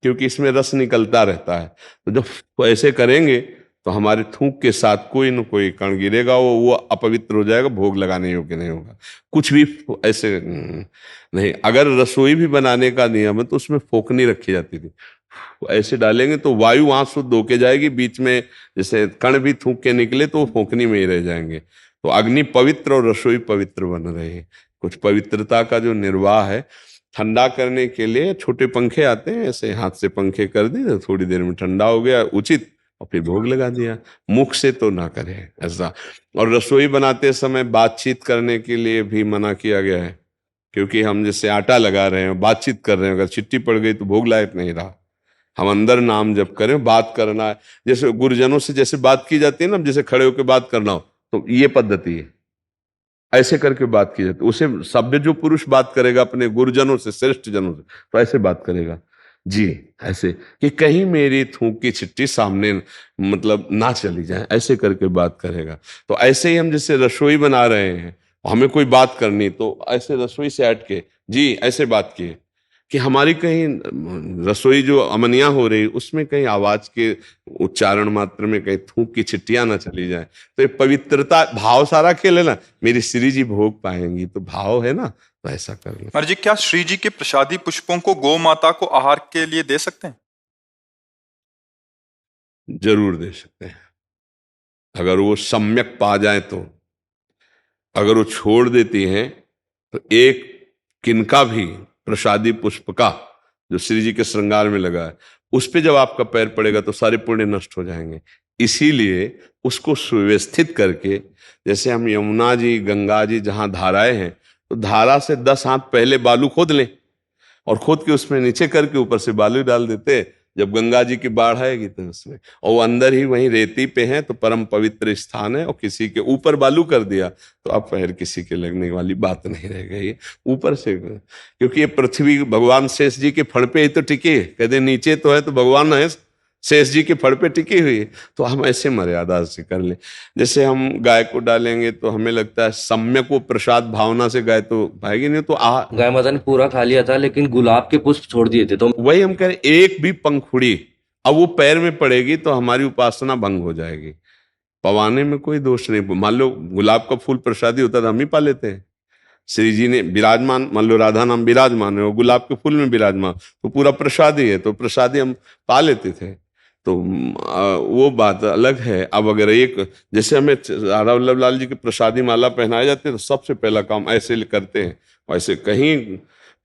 क्योंकि इसमें रस निकलता रहता है। तो जब ऐसे करेंगे तो हमारे थूक के साथ कोई न कोई कण गिरेगा, वो अपवित्र हो जाएगा, भोग लगाने योग्य नहीं होगा। कुछ भी ऐसे नहीं। अगर रसोई भी बनाने का नियम है तो उसमें फोकनी रखी जाती थी, ऐसे डालेंगे तो वायु वहां शुद्ध होके जाएगी, बीच में जैसे कण भी थूक के निकले तो वो फोकनी में ही रह जाएंगे। तो अग्नि पवित्र और रसोई पवित्र बन रही है। कुछ पवित्रता का जो निर्वाह है, ठंडा करने के लिए छोटे पंखे आते हैं, ऐसे हाथ से पंखे कर दिए, थोड़ी देर में ठंडा हो गया उचित, और फिर भोग लगा दिया। मुख से तो ना करें ऐसा। और रसोई बनाते समय बातचीत करने के लिए भी मना किया गया है, क्योंकि हम जैसे आटा लगा रहे हैं, बातचीत कर रहे हैं, अगर चिट्टी पड़ गई तो भोग लायक नहीं रहा। हम अंदर नाम जप करें, बात करना है, जैसे गुरुजनों से जैसे बात की जाती है ना, जैसे खड़े होकर बात करना हो, तो ये पद्धति है। ऐसे करके बात की जाती है। उसे सभ्य जो पुरुष बात करेगा अपने गुरुजनों से, श्रेष्ठ जनों से, तो ऐसे बात करेगा जी, ऐसे कि कहीं मेरी थूक की छिट्टी सामने मतलब ना चली जाए, ऐसे करके बात करेगा। तो ऐसे ही हम जैसे रसोई बना रहे हैं, हमें कोई बात करनी तो ऐसे रसोई से हट के जी ऐसे बात किए कि हमारी कहीं रसोई जो अमनिया हो रही उसमें कहीं आवाज के उच्चारण मात्र में कहीं थूक की छिट्टियां ना चली जाए। तो ये पवित्रता भाव सारा खेले ना, मेरी श्री जी भोग पाएंगी, तो भाव है ना, तो ऐसा कर लो। महाराज जी, क्या श्री जी के प्रसादी पुष्पों को गौ माता को आहार के लिए दे सकते हैं? जरूर दे सकते हैं, अगर वो सम्यक पा जाए तो। अगर वो छोड़ देती हैं तो एक किनका भी प्रसादी पुष्प का जो श्री जी के श्रृंगार में लगा है, उस पे जब आपका पैर पड़ेगा तो सारे पुण्य नष्ट हो जाएंगे। इसीलिए उसको सुव्यवस्थित करके, जैसे हम यमुना जी, गंगा जी जहां धाराएं हैं, तो धारा से 10 हाथ पहले बालू खोद लें और खोद के उसमें नीचे करके ऊपर से बालू डाल देते हैं। जब गंगा जी की बाढ़ आएगी तो उसमें, और वो अंदर ही वहीं रेती पे है तो परम पवित्र स्थान है, और किसी के ऊपर बालू कर दिया तो अब पैर किसी के लगने वाली बात नहीं रह गई। ऊपर से, क्योंकि ये पृथ्वी भगवान शेष जी के फड़ पे ही तो टिकी है, कहते नीचे तो है तो भगवान है, शेष जी के फड़ पे टिकी हुई है। तो हम ऐसे मर्यादा से कर लें। जैसे हम गाय को डालेंगे तो हमें लगता है सम्यक वो प्रसाद भावना से गाय तो पाएगी नहीं, तो गाय माता ने पूरा खा लिया था लेकिन गुलाब के पुष्प छोड़ दिए थे, तो वही हम कह रहे, एक भी पंखुड़ी अब वो पैर में पड़ेगी तो हमारी उपासना भंग हो जाएगी। पवाने में कोई दोष नहीं। मान लो गुलाब का फूल प्रसादी होता था, हम ही पा लेते हैं। श्री जी ने विराजमान, मान लो राधा नाम विराजमान है, वो गुलाब के फूल में विराजमान, तो पूरा प्रसादी है, तो प्रसादी हम पा लेते थे। तो वो बात अलग है। अब अगर एक, जैसे हमें राधा वल्लभ लाल जी की प्रसादी माला पहनाए जाते हैं तो सबसे पहला काम ऐसे करते हैं, वैसे कहीं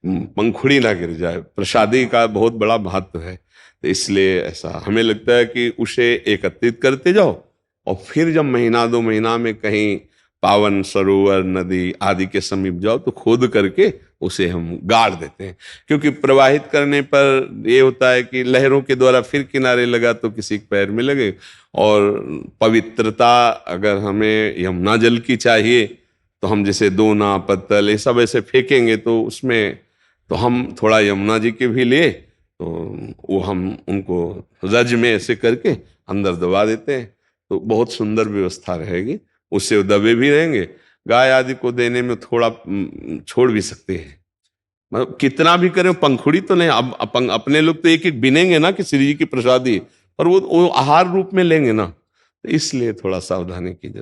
पंखुड़ी ना गिर जाए। प्रसादी का बहुत बड़ा महत्व है, तो इसलिए ऐसा हमें लगता है कि उसे एकत्रित करते जाओ, और फिर जब महीना 2 महीना में कहीं पावन सरोवर, नदी आदि के समीप जाओ तो खोद करके उसे हम गाड़ देते हैं। क्योंकि प्रवाहित करने पर ये होता है कि लहरों के द्वारा फिर किनारे लगा तो किसी के पैर में लगे। और पवित्रता अगर हमें यमुना जल की चाहिए तो हम जैसे दोना, पत्तल ये सब ऐसे फेंकेंगे, तो उसमें तो हम थोड़ा यमुना जी के भी लिए तो वो हम उनको रज में ऐसे करके अंदर दबा देते हैं, तो बहुत सुंदर व्यवस्था रहेगी। उससे वो दबे भी रहेंगे। गाय आदि को देने में थोड़ा छोड़ भी सकते हैं, मतलब कितना भी करें, पंखुड़ी तो नहीं। अब अपने लोग तो एक एक बिनेंगे ना कि श्री जी की प्रसादी, पर वो आहार रूप में लेंगे ना, तो इसलिए थोड़ा सावधानी की जरूरत।